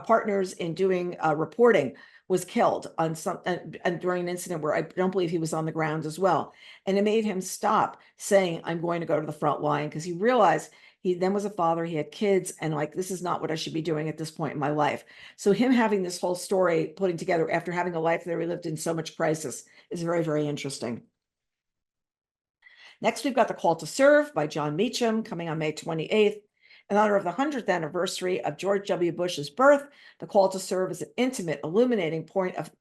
partners in doing reporting was killed on and during an incident where I don't believe he was on the ground as well. And it made him stop saying, I'm going to go to the front line, because he realized he then was a father, he had kids, and like, this is not what I should be doing at this point in my life. So him having this whole story putting together after having a life that he lived in so much crisis is very, very interesting. Next, we've got The Call to Serve by John Meacham, coming on May 28th. In honor of the 100th anniversary of George W. Bush's birth, The Call to Serve is an intimate, illuminating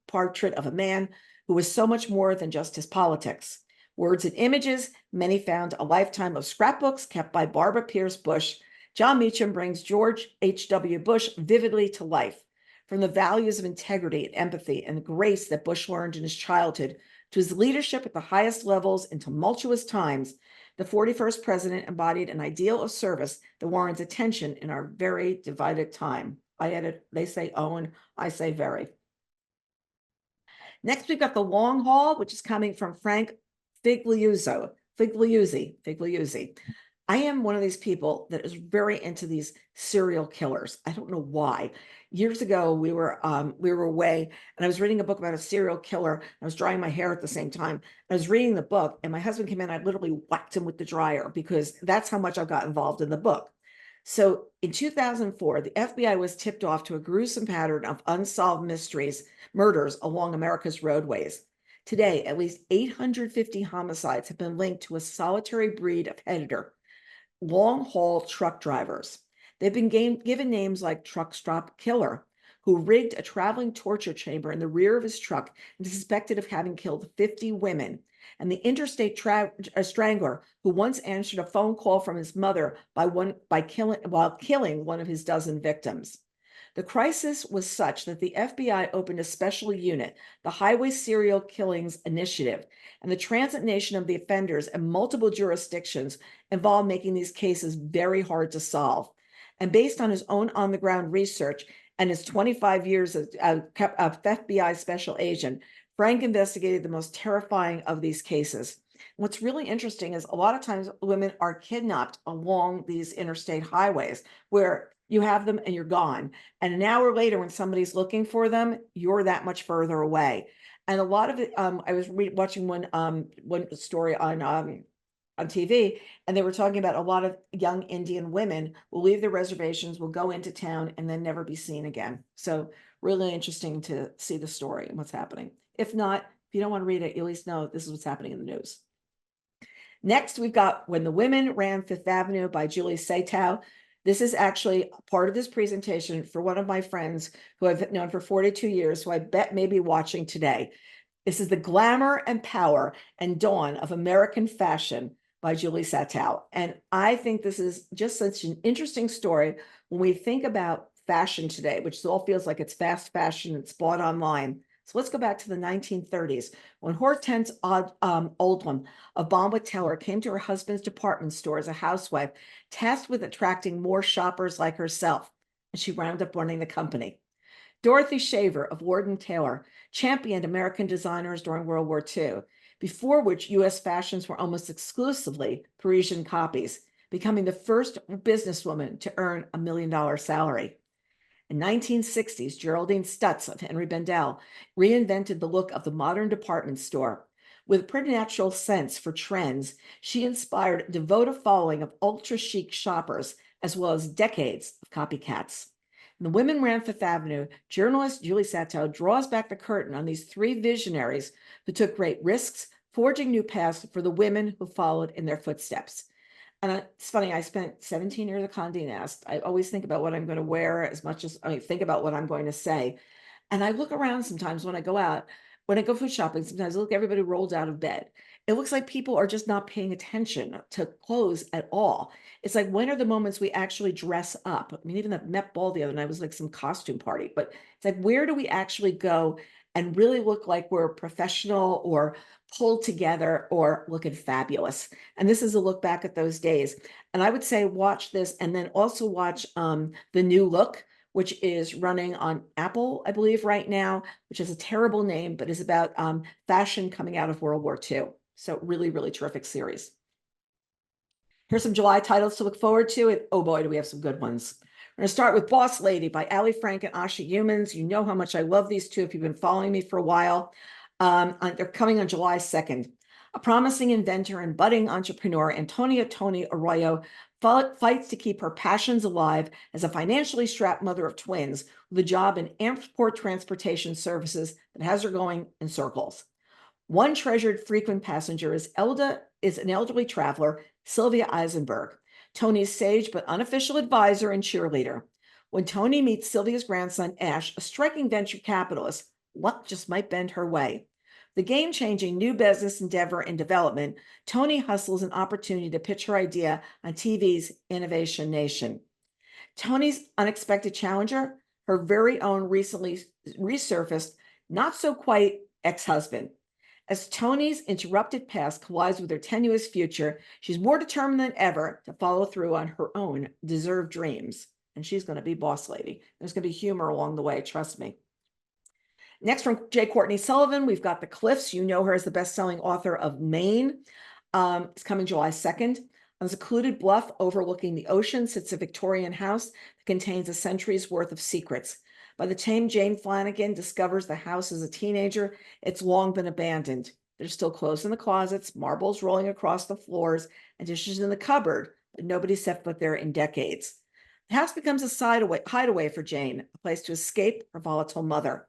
portrait of a man who was so much more than just his politics. Words and images, many found a lifetime of scrapbooks kept by Barbara Pierce Bush. John Meacham brings George H.W. Bush vividly to life. From the values of integrity and empathy and grace that Bush learned in his childhood to his leadership at the highest levels in tumultuous times, the 41st president embodied an ideal of service that warrants attention in our very divided time. I edit, they say Owen, I say very. Next, we've got The Long Haul, which is coming from Frank Figliuzzi. I am one of these people that is very into these serial killers. I don't know why. Years ago, we were away, and I was reading a book about a serial killer. I was drying my hair at the same time. I was reading the book, and my husband came in. I literally whacked him with the dryer because that's how much I got involved in the book. So in 2004, the FBI was tipped off to a gruesome pattern of unsolved murders along America's roadways. Today, at least 850 homicides have been linked to a solitary breed of predator, long-haul truck drivers. They've been given names like Truck Stop Killer, who rigged a traveling torture chamber in the rear of his truck and is suspected of having killed 50 women, and the Interstate Strangler, who once answered a phone call from his mother while killing one of his dozen victims. The crisis was such that the FBI opened a special unit, the Highway Serial Killings Initiative, and the transit nation of the offenders in multiple jurisdictions involved making these cases very hard to solve. And based on his own on-the-ground research and his 25 years as FBI special agent, Frank investigated the most terrifying of these cases. What's really interesting is a lot of times women are kidnapped along these interstate highways where you have them and you're gone. And an hour later, when somebody's looking for them, you're that much further away. And a lot of it, I was watching one story on TV, and they were talking about a lot of young Indian women will leave their reservations, will go into town, and then never be seen again. So really interesting to see the story and what's happening. If not, if you don't want to read it, you at least know this is what's happening in the news. Next, we've got When the Women Ran Fifth Avenue by Julie Satow. This is actually part of this presentation for one of my friends who I've known for 42 years, who I bet may be watching today. This is The Glamour and Power and Dawn of American Fashion by Julie Satow. And I think this is just such an interesting story when we think about fashion today, which all feels like it's fast fashion, it's bought online. So let's go back to the 1930s when Hortense Oldham of Bonwit Teller came to her husband's department store as a housewife, tasked with attracting more shoppers like herself, and she wound up running the company. Dorothy Shaver of Ward & Taylor championed American designers during World War II, before which U.S. fashions were almost exclusively Parisian copies, becoming the first businesswoman to earn $1 million salary. In 1960s, Geraldine Stutz of Henry Bendel reinvented the look of the modern department store. With a preternatural sense for trends, she inspired a devoted following of ultra-chic shoppers, as well as decades of copycats. In The Women Ran Fifth Avenue, journalist Julie Satow draws back the curtain on these three visionaries who took great risks, forging new paths for the women who followed in their footsteps. And it's funny, I spent 17 years at Condé Nast. I always think about what I'm going to wear as much as I think about what I'm going to say. And I look around sometimes when I go out, when I go food shopping, sometimes I look, everybody rolled out of bed. It looks like people are just not paying attention to clothes at all. It's like, when are the moments we actually dress up? I mean, even the Met Ball the other night was like some costume party, but it's like, where do we actually go and really look like we're professional or pulled together or looking fabulous? And this is a look back at those days. And I would say watch this, and then also watch The New Look, which is running on Apple, I believe, right now, which is a terrible name, but is about fashion coming out of World War II. So really, really terrific series. Here's some July titles to look forward to. And oh boy, do we have some good ones. We're going to start with Boss Lady by Ali Frank and Asha Humans. You know how much I love these two if you've been following me for a while. They're coming on July 2nd. A promising inventor and budding entrepreneur, Antonia Tony Arroyo, fights to keep her passions alive as a financially strapped mother of twins with a job in airport transportation services that has her going in circles. One treasured frequent passenger is an elderly traveler, Sylvia Eisenberg, Tony's sage but unofficial advisor and cheerleader. When Tony meets Sylvia's grandson, Ash, a striking venture capitalist, luck just might bend her way. The game-changing new business endeavor in development, Tony hustles an opportunity to pitch her idea on TV's Innovation Nation. Tony's unexpected challenger, her very own recently resurfaced, not so quite ex-husband. As Tony's interrupted past collides with her tenuous future, she's more determined than ever to follow through on her own deserved dreams. And she's going to be boss lady. There's going to be humor along the way, trust me. Next, from J. Courtney Sullivan, we've got The Cliffs. You know her as the best-selling author of Maine. It's coming July 2nd. On a secluded bluff overlooking the ocean sits a Victorian house that contains a century's worth of secrets. By the time Jane Flanagan discovers the house as a teenager, it's long been abandoned. There's still clothes in the closets, marbles rolling across the floors, and dishes in the cupboard, but nobody's set foot there in decades. The house becomes a hideaway for Jane, a place to escape her volatile mother.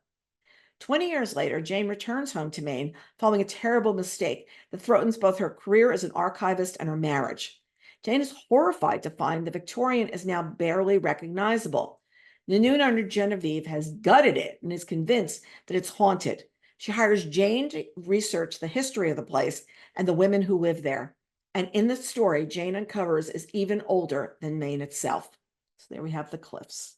20 years later, Jane returns home to Maine following a terrible mistake that threatens both her career as an archivist and her marriage. Jane is horrified to find the Victorian is now barely recognizable. The new owner, Genevieve, has gutted it and is convinced that it's haunted. She hires Jane to research the history of the place and the women who live there. And in the story, Jane uncovers is even older than Maine itself. So there we have The Cliffs.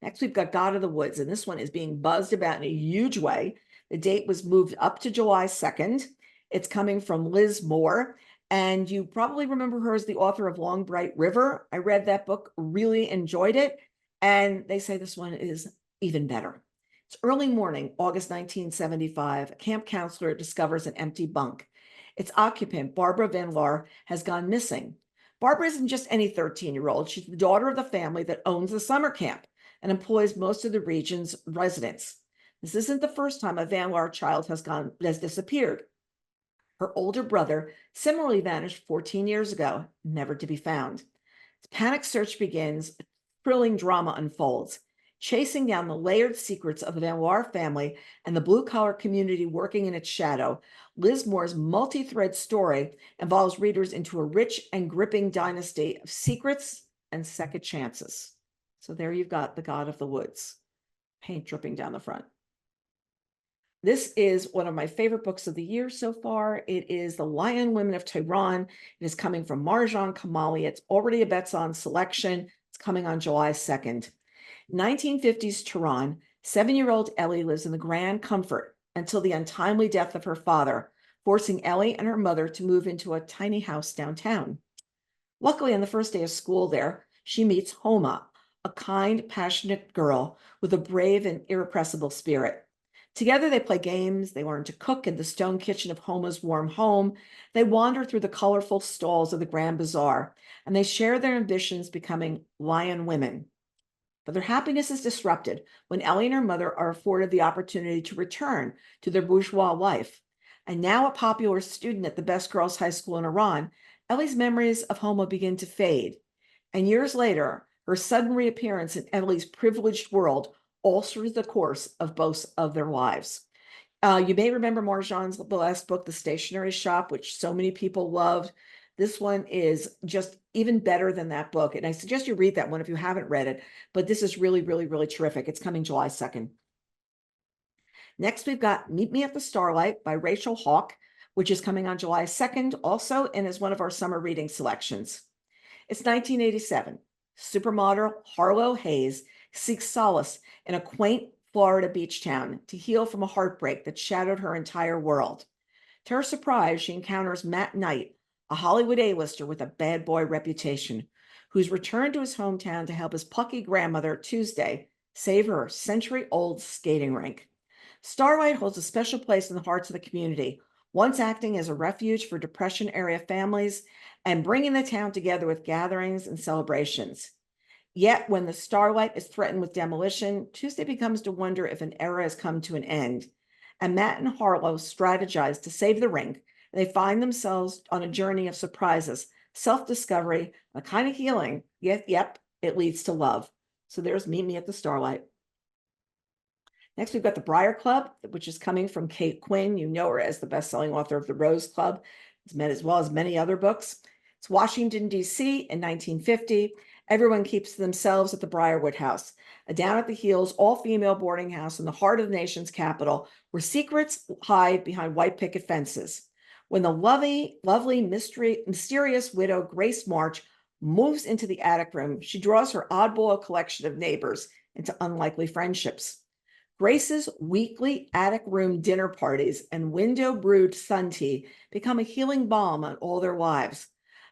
Next, we've got God of the Woods, and this one is being buzzed about in a huge way. The date was moved up to July 2nd. It's coming from Liz Moore, and you probably remember her as the author of Long Bright River. I read that book, really enjoyed it, and they say this one is even better. It's early morning, August 1975. A camp counselor discovers an empty bunk. Its occupant, Barbara Van Laar, has gone missing. Barbara isn't just any 13-year-old. She's the daughter of the family that owns the summer camp and employs most of the region's residents. This isn't the first time a Van Laar child has disappeared. Her older brother similarly vanished 14 years ago, never to be found. The panic search begins, a thrilling drama unfolds, chasing down the layered secrets of the Van Laar family and the blue-collar community working in its shadow. Liz Moore's multi-thread story involves readers into a rich and gripping dynasty of secrets and second chances. So there you've got The God of the Woods, paint dripping down the front. This is one of my favorite books of the year so far. It is The Lion Women of Tehran. It is coming from Marjan Kamali. It's already a Bets-On selection. It's coming on July 2nd. 1950s Tehran, 7-year-old Ellie lives in the grand comfort until the untimely death of her father, forcing Ellie and her mother to move into a tiny house downtown. Luckily, on the first day of school there, she meets Homa, a kind, passionate girl with a brave and irrepressible spirit. Together, they play games, they learn to cook in the stone kitchen of Homa's warm home, they wander through the colorful stalls of the Grand Bazaar, and they share their ambitions becoming lion women. But their happiness is disrupted when Ellie and her mother are afforded the opportunity to return to their bourgeois life. And now a popular student at the best girls' high school in Iran, Ellie's memories of home will begin to fade. And years later, her sudden reappearance in Ellie's privileged world alters the course of both of their lives. You may remember Marjan's last book, The Stationery Shop, which so many people loved. This one is just even better than that book. And I suggest you read that one if you haven't read it. But this is really, really, really terrific. It's coming July 2nd. Next, we've got Meet Me at the Starlight by Rachel Hawke, which is coming on July 2nd also and is one of our summer reading selections. It's 1987. Supermodel Harlow Hayes seeks solace in a quaint Florida beach town to heal from a heartbreak that shattered her entire world. To her surprise, she encounters Matt Knight, a Hollywood A-lister with a bad boy reputation, who's returned to his hometown to help his plucky grandmother, Tuesday, save her century-old skating rink. Starlight holds a special place in the hearts of the community, once acting as a refuge for Depression-area families and bringing the town together with gatherings and celebrations. Yet, when the Starlight is threatened with demolition, Tuesday becomes to wonder if an era has come to an end. And Matt and Harlow strategize to save the rink, and they find themselves on a journey of surprises, self-discovery, a kind of healing. Yep, it leads to love. So there's Meet Me at the Starlight. Next, we've got the Brier Club, which is coming from Kate Quinn. You know her as the best-selling author of The Rose Club, as well as many other books. It's Washington, D.C. in 1950. Everyone keeps to themselves at the Briarwood House, a down-at-the-heels, all-female boarding house in the heart of the nation's capital, where secrets hide behind white picket fences. When the lovely, mysterious widow Grace March moves into the attic room, she draws her oddball collection of neighbors into unlikely friendships. Grace's weekly attic room dinner parties and window-brewed sun tea become a healing balm on all their lives.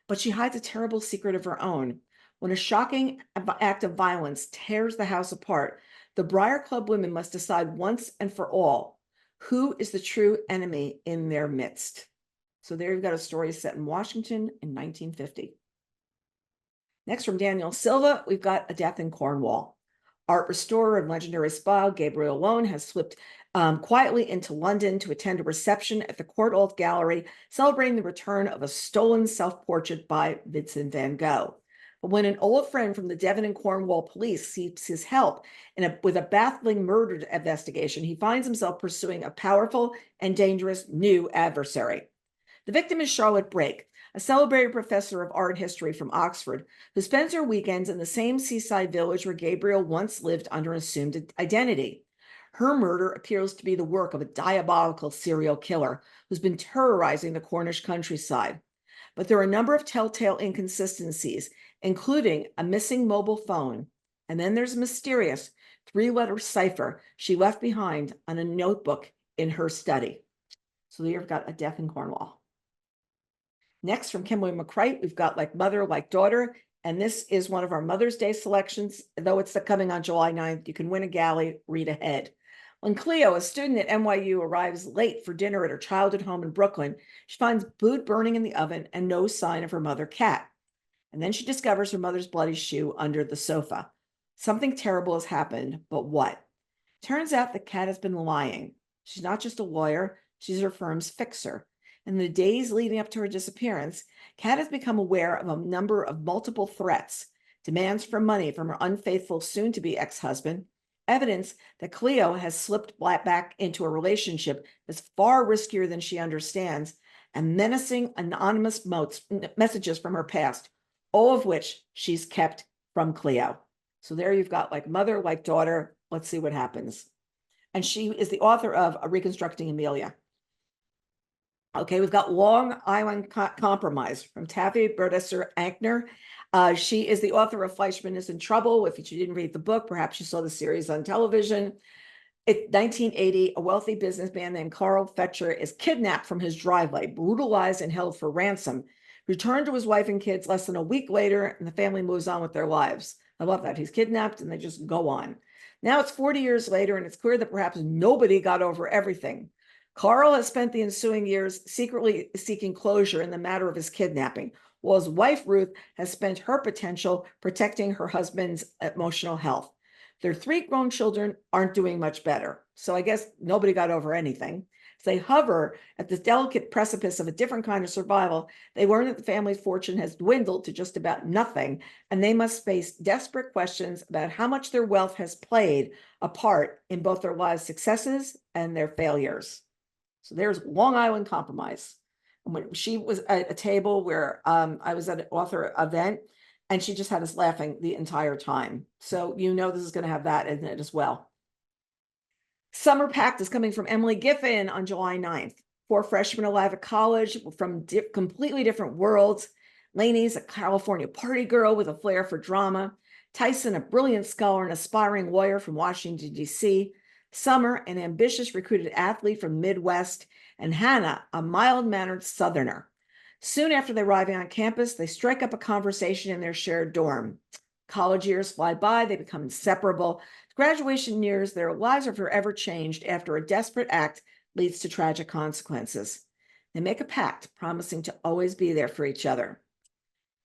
But she hides a terrible secret of her own. When a shocking act of violence tears the house apart, the Brier Club women must decide once and for all who is the true enemy in their midst. So there you've got a story set in Washington in 1950. Next, from Daniel Silva, we've got A Death in Cornwall. Art restorer and legendary spa Gabriel Lone has slipped quietly into London to attend a reception at the Courtauld Gallery, celebrating the return of a stolen self-portrait by Vincent van Gogh. But when an old friend from the Devon and Cornwall police seeks his help with a baffling murder investigation, he finds himself pursuing a powerful and dangerous new adversary. The victim is Charlotte Brake, a celebrated professor of art history from Oxford, who spends her weekends in the same seaside village where Gabriel once lived under an assumed identity. Her murder appears to be the work of a diabolical serial killer who's been terrorizing the Cornish countryside. But there are a number of telltale inconsistencies, including a missing mobile phone. And then there's a mysterious three-letter cipher she left behind on a notebook in her study. So there you've got A Death in Cornwall. Next, from Kimberly McCreight, we've got Like Mother, Like Daughter, and this is one of our Mother's Day selections. Though it's coming on July 9th, you can win a galley, read ahead. When Cleo, a student at NYU, arrives late for dinner at her childhood home in Brooklyn, she finds food burning in the oven and no sign of her mother, Kat. And then she discovers her mother's bloody shoe under the sofa. Something terrible has happened, but what? Turns out that Kat has been lying. She's not just a lawyer, she's her firm's fixer. In the days leading up to her disappearance, Kat has become aware of a number of multiple threats, demands for money from her unfaithful soon-to-be ex-husband, evidence that Cleo has slipped back into a relationship that's far riskier than she understands, and menacing anonymous messages from her past, all of which she's kept from Cleo. So there you've got Like Mother, Like Daughter. Let's see what happens. And she is the author of Reconstructing Amelia. Okay, we've got Long Island Compromise from Taffy Burdesser-Ankner. She is the author of Fleischman is in Trouble. If you didn't read the book, perhaps you saw the series on television. In 1980, a wealthy businessman named Carl Fetcher is kidnapped from his driveway, brutalized and held for ransom. Returned to his wife and kids less than a week later, and the family moves on with their lives. I love that. He's kidnapped and they just go on. Now it's 40 years later, and it's clear that perhaps nobody got over everything. Carl has spent the ensuing years secretly seeking closure in the matter of his kidnapping, while his wife, Ruth, has spent her potential protecting her husband's emotional health. Their 3 grown children aren't doing much better. So I guess nobody got over anything. As they hover at the delicate precipice of a different kind of survival, they learn that the family's fortune has dwindled to just about nothing, and they must face desperate questions about how much their wealth has played a part in both their lives' successes and their failures. So there's Long Island Compromise. And when she was at a table where I was at an author event, and she just had us laughing the entire time. So this is going to have that in it as well. Summer Pact is coming from Emily Giffen on July 9th. 4 freshmen alive at college from completely different worlds. Lainey's a California party girl with a flair for drama. Tyson, a brilliant scholar and aspiring lawyer from Washington, D.C. Summer, an ambitious recruited athlete from the Midwest. And Hannah, a mild-mannered Southerner. Soon after they arrive on campus, they strike up a conversation in their shared dorm. College years fly by, they become inseparable. Graduation years, their lives are forever changed after a desperate act leads to tragic consequences. They make a pact, promising to always be there for each other.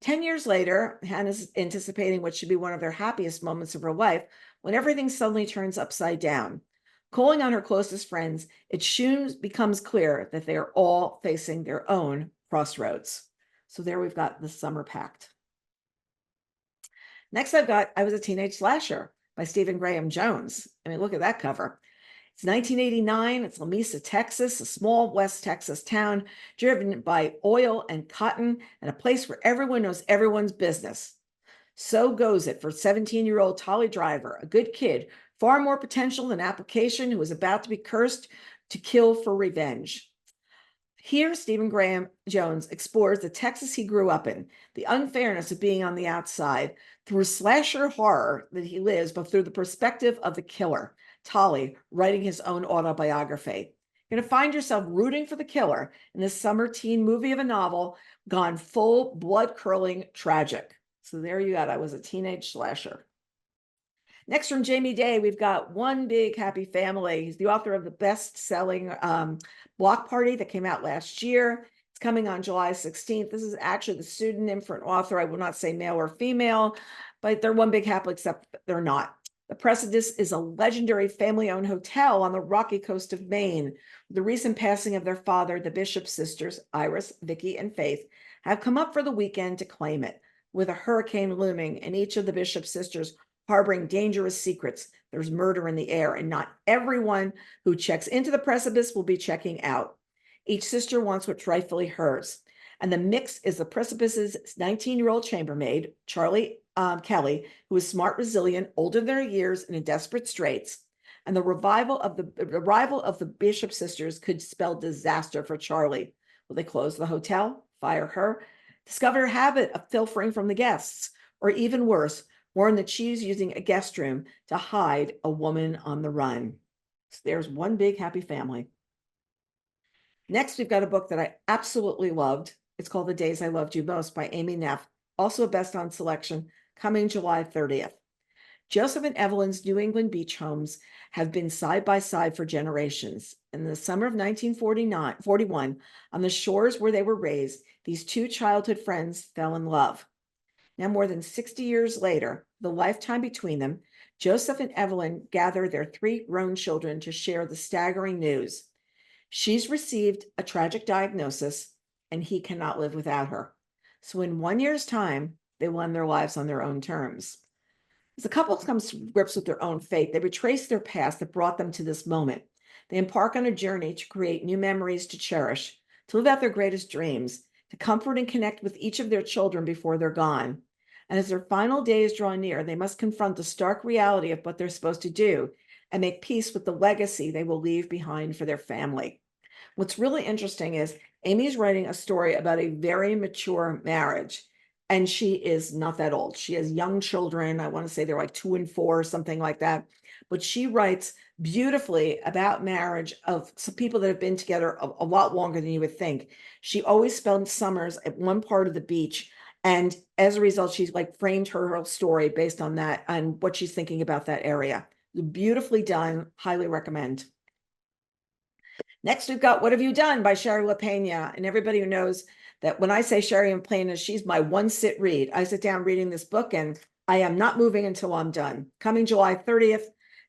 10 years later, Hannah's anticipating what should be one of their happiest moments of her life when everything suddenly turns upside down. Calling on her closest friends, it soon becomes clear that they are all facing their own crossroads. So there we've got the Summer Pact. Next I've got I Was a Teenage Slasher by Stephen Graham Jones. I mean, look at that cover. It's 1989. It's Lamesa, Texas, a small West Texas town driven by oil and cotton and a place where everyone knows everyone's business. So goes it for 17-year-old Tolly Driver, a good kid, far more potential than application, who was about to be cursed to kill for revenge. Here, Stephen Graham Jones explores the Texas he grew up in, the unfairness of being on the outside, through slasher horror that he lives, but through the perspective of the killer, Tolly, writing his own autobiography. You're going to find yourself rooting for the killer in this summer teen movie of a novel gone full blood-curdling tragic. So there you got I Was a Teenage Slasher. Next, from Jamie Day, we've got One Big Happy Family. He's the author of the best-selling Block Party that came out last year. It's coming on July 16th. This is actually the pseudonym for an author. I will not say male or female, but they're one big happy, except they're not. The Precipice is a legendary family-owned hotel on the rocky coast of Maine. The recent passing of their father, the Bishop sisters, Iris, Vicky, and Faith, have come up for the weekend to claim it. With a hurricane looming and each of the Bishop sisters harboring dangerous secrets, there's murder in the air, and not everyone who checks into the precipice will be checking out. Each sister wants what's rightfully hers. And the mix is the precipice's 19-year-old chambermaid, Charlie Kelly, who is smart, resilient, older than her years, and in desperate straits. And the arrival of the Bishop sisters could spell disaster for Charlie. Will they close the hotel, fire her, discover her habit of pilfering from the guests, or even worse, warn that she's using a guest room to hide a woman on the run? So there's One Big Happy Family. Next, we've got a book that I absolutely loved. It's called The Days I Loved You Most by Amy Neff, also a best-on selection, coming July 30th. Joseph and Evelyn's New England beach homes have been side by side for generations. In the summer of 1941, on the shores where they were raised, these two childhood friends fell in love. Now, more than 60 years later, the lifetime between them, Joseph and Evelyn gather their 3 grown children to share the staggering news. She's received a tragic diagnosis, and he cannot live without her. So in 1 year's time, they will end their lives on their own terms. As the couple comes to grips with their own fate, they retrace their past that brought them to this moment. They embark on a journey to create new memories to cherish, to live out their greatest dreams, to comfort and connect with each of their children before they're gone. And as their final days draw near, they must confront the stark reality of what they're supposed to do and make peace with the legacy they will leave behind for their family. What's really interesting is Amy's writing a story about a very mature marriage, and she is not that old. She has young children. I want to say they're like 2 and 4, something like that. But she writes beautifully about marriage of some people that have been together a lot longer than you would think. She always spent summers at one part of the beach. And as a result, she's like framed her whole story based on that and what she's thinking about that area. Beautifully done. Highly recommend. Next, we've got What Have You Done by Sherry LaPena. And everybody who knows that when I say Sherry LaPena, she's my one sit read. I sit down reading this book and I am not moving until I'm done. Coming July 30th,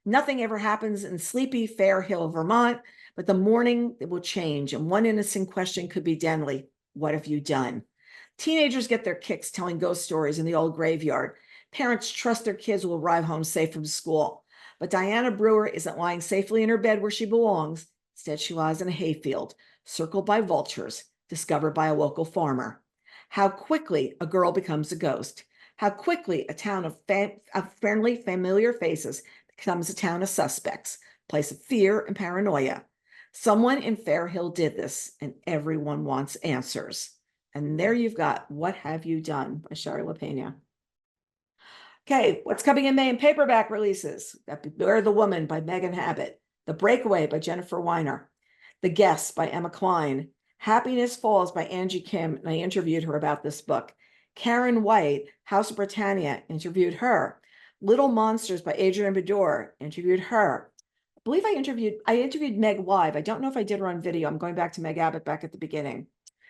nothing ever happens in sleepy Fair Hill, Vermont, but the morning it will change. And one innocent question could be deadly. What have you done? Teenagers get their kicks telling ghost stories in the old graveyard. Parents trust their kids will arrive home safe from school. But Diana Brewer isn't lying safely in her bed where she belongs. Instead, she lies in a hayfield, circled by vultures, discovered by a local farmer. How quickly a girl becomes a ghost. How quickly a town of friendly, familiar faces becomes a town of suspects, a place of fear and paranoia. Someone in Fair Hill did this, and everyone wants answers. And there you've got What Have You Done by Shari LaPena. Okay, what's coming in May in paperback releases? Beware the Woman by Megan Habit, The Breakaway by Jennifer Weiner, The Guest by Emma Cline, Happiness Falls by Angie Kim, and I interviewed her about this book. Karen White, House of Britannia, interviewed her. Little Monsters by Adrienne Bedore, interviewed her. I believe I interviewed Meg live. I don't know if I did her on video. I'm going back to Meg Abbott back at the beginning.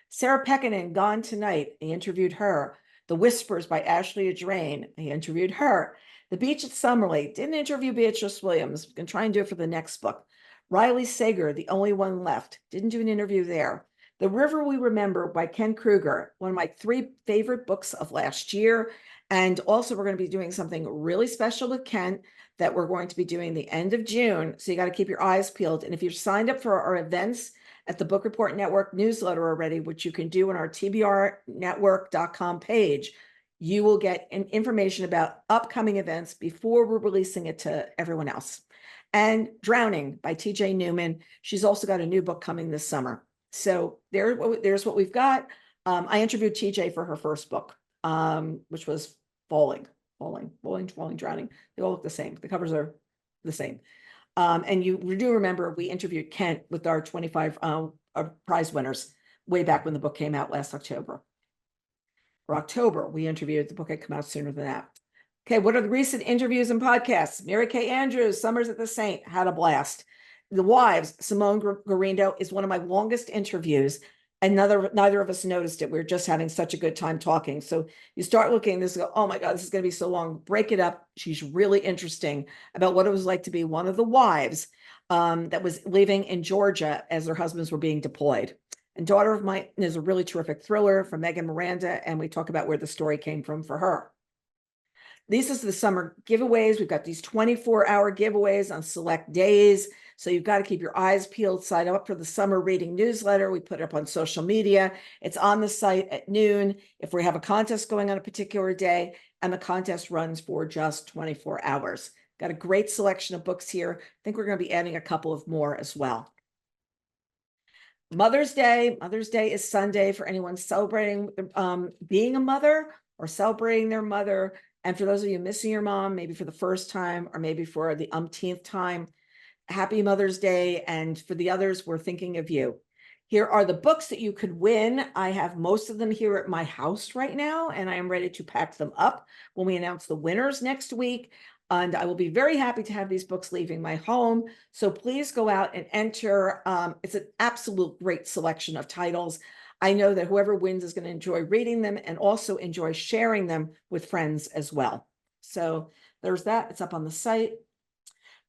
Sarah Pekkanen, Gone Tonight, I interviewed her. The Whispers by Ashley Adrain, I interviewed her. The Beach at Summerley, didn't interview Beatrice Williams. Can try and do it for the next book. Riley Sager, The Only One Left, didn't do an interview there. The River We Remember by Ken Kruger, one of my 3 favorite books of last year. And also we're going to be doing something really special with Ken that we're going to be doing the end of June. So you got to keep your eyes peeled. And if you're signed up for our events at the Book Report Network newsletter already, which you can do on our tbrnetwork.com page, you will get information about upcoming events before we're releasing it to everyone else. And Drowning by TJ Newman. She's also got a new book coming this summer. So there's what we've got. I interviewed TJ for her first book, which was Falling, Drowning. They all look the same. The covers are the same. And you do remember we interviewed Kent with our 25 prize winners way back when the book came out last October. For October, we interviewed, the book had come out sooner than that. Okay, what are the recent interviews and podcasts? Mary Kay Andrews, Summers at the Saint, had a blast. The Wives, Simone Garindo, is one of my longest interviews, and neither of us noticed it. We were just having such a good time talking. So you start looking, this go, oh my God, this is going to be so long. Break it up. She's really interesting about what it was like to be one of the wives that was living in Georgia as their husbands were being deployed. And Daughter of Mine is a really terrific thriller from Megan Miranda, and we talk about where the story came from for her. These are the summer giveaways. We've got these 24-hour giveaways on select days. So you've got to keep your eyes peeled. Sign up for the summer reading newsletter. We put it up on social media. It's on the site at noon if we have a contest going on a particular day, and the contest runs for just 24 hours. Got a great selection of books here. I think we're going to be adding a couple of more as well. Mother's Day. Mother's Day is Sunday for anyone celebrating being a mother or celebrating their mother. And for those of you missing your mom, maybe for the first time or maybe for the umpteenth time, happy Mother's Day. And for the others, we're thinking of you. Here are the books that you could win. I have most of them here at my house right now, and I am ready to pack them up when we announce the winners next week. And I will be very happy to have these books leaving my home. So please go out and enter. It's an absolute great selection of titles. I know that whoever wins is going to enjoy reading them and also enjoy sharing them with friends as well. So there's that. It's up on the site.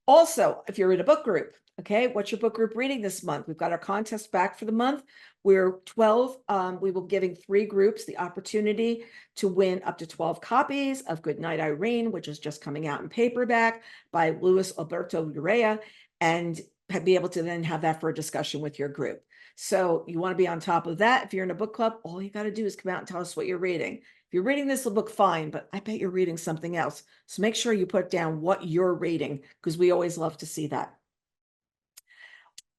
Also, if you're in a book group, okay, what's your book group reading this month? We've got our contest back for the month. We're 12. We will be giving 3 groups the opportunity to win up to 12 copies of Goodnight Irene, which is just coming out in paperback by Luis Alberto Urrea, and be able to then have that for a discussion with your group. So you want to be on top of that. If you're in a book club, all you got to do is come out and tell us what you're reading. If you're reading this book, fine, but I bet you're reading something else. So make sure you put down what you're reading, because we always love to see that.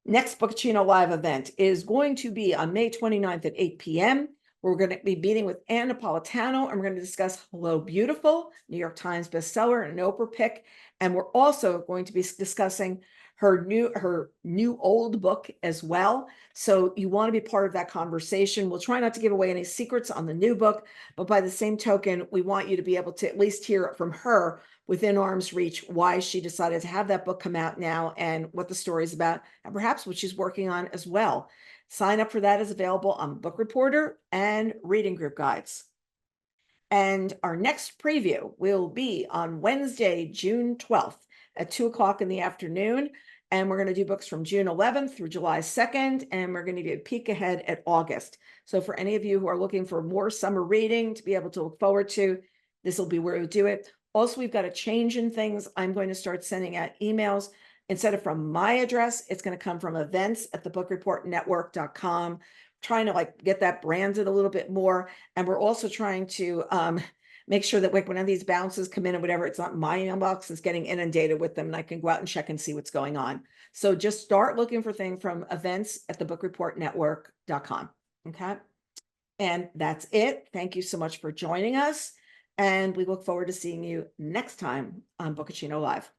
Next Bookaccino live event is going to be on May 29th at 8 p.m. We're going to be meeting with Ann Napolitano, and we're going to discuss Hello, Beautiful, New York Times bestseller and an Oprah pick. And we're also going to be discussing her new old book as well. So you want to be part of that conversation. We'll try not to give away any secrets on the new book, but by the same token, we want you to be able to at least hear from her within arm's reach why she decided to have that book come out now and what the story is about, and perhaps what she's working on as well. Sign up for that is available on Book Reporter and Reading Group Guides. And our next preview will be on Wednesday, June 12th at 2 o'clock in the afternoon. And we're going to do books from June 11th through July 2nd. And we're going to do a peek ahead at August. So for any of you who are looking for more summer reading to be able to look forward to, this will be where we do it. Also, we've got a change in things. I'm going to start sending out emails. Instead of from my address, it's going to come from events@thebookreportnetwork.com. Trying to get that branded a little bit more. And we're also trying to make sure that when these bounces come in or whatever, it's not my inbox, it's getting inundated with them and I can go out and check and see what's going on. So just start looking for things from events@thebookreportnetwork.com. Okay. And that's it. Thank you so much for joining us. And we look forward to seeing you next time on Bookaccino Live.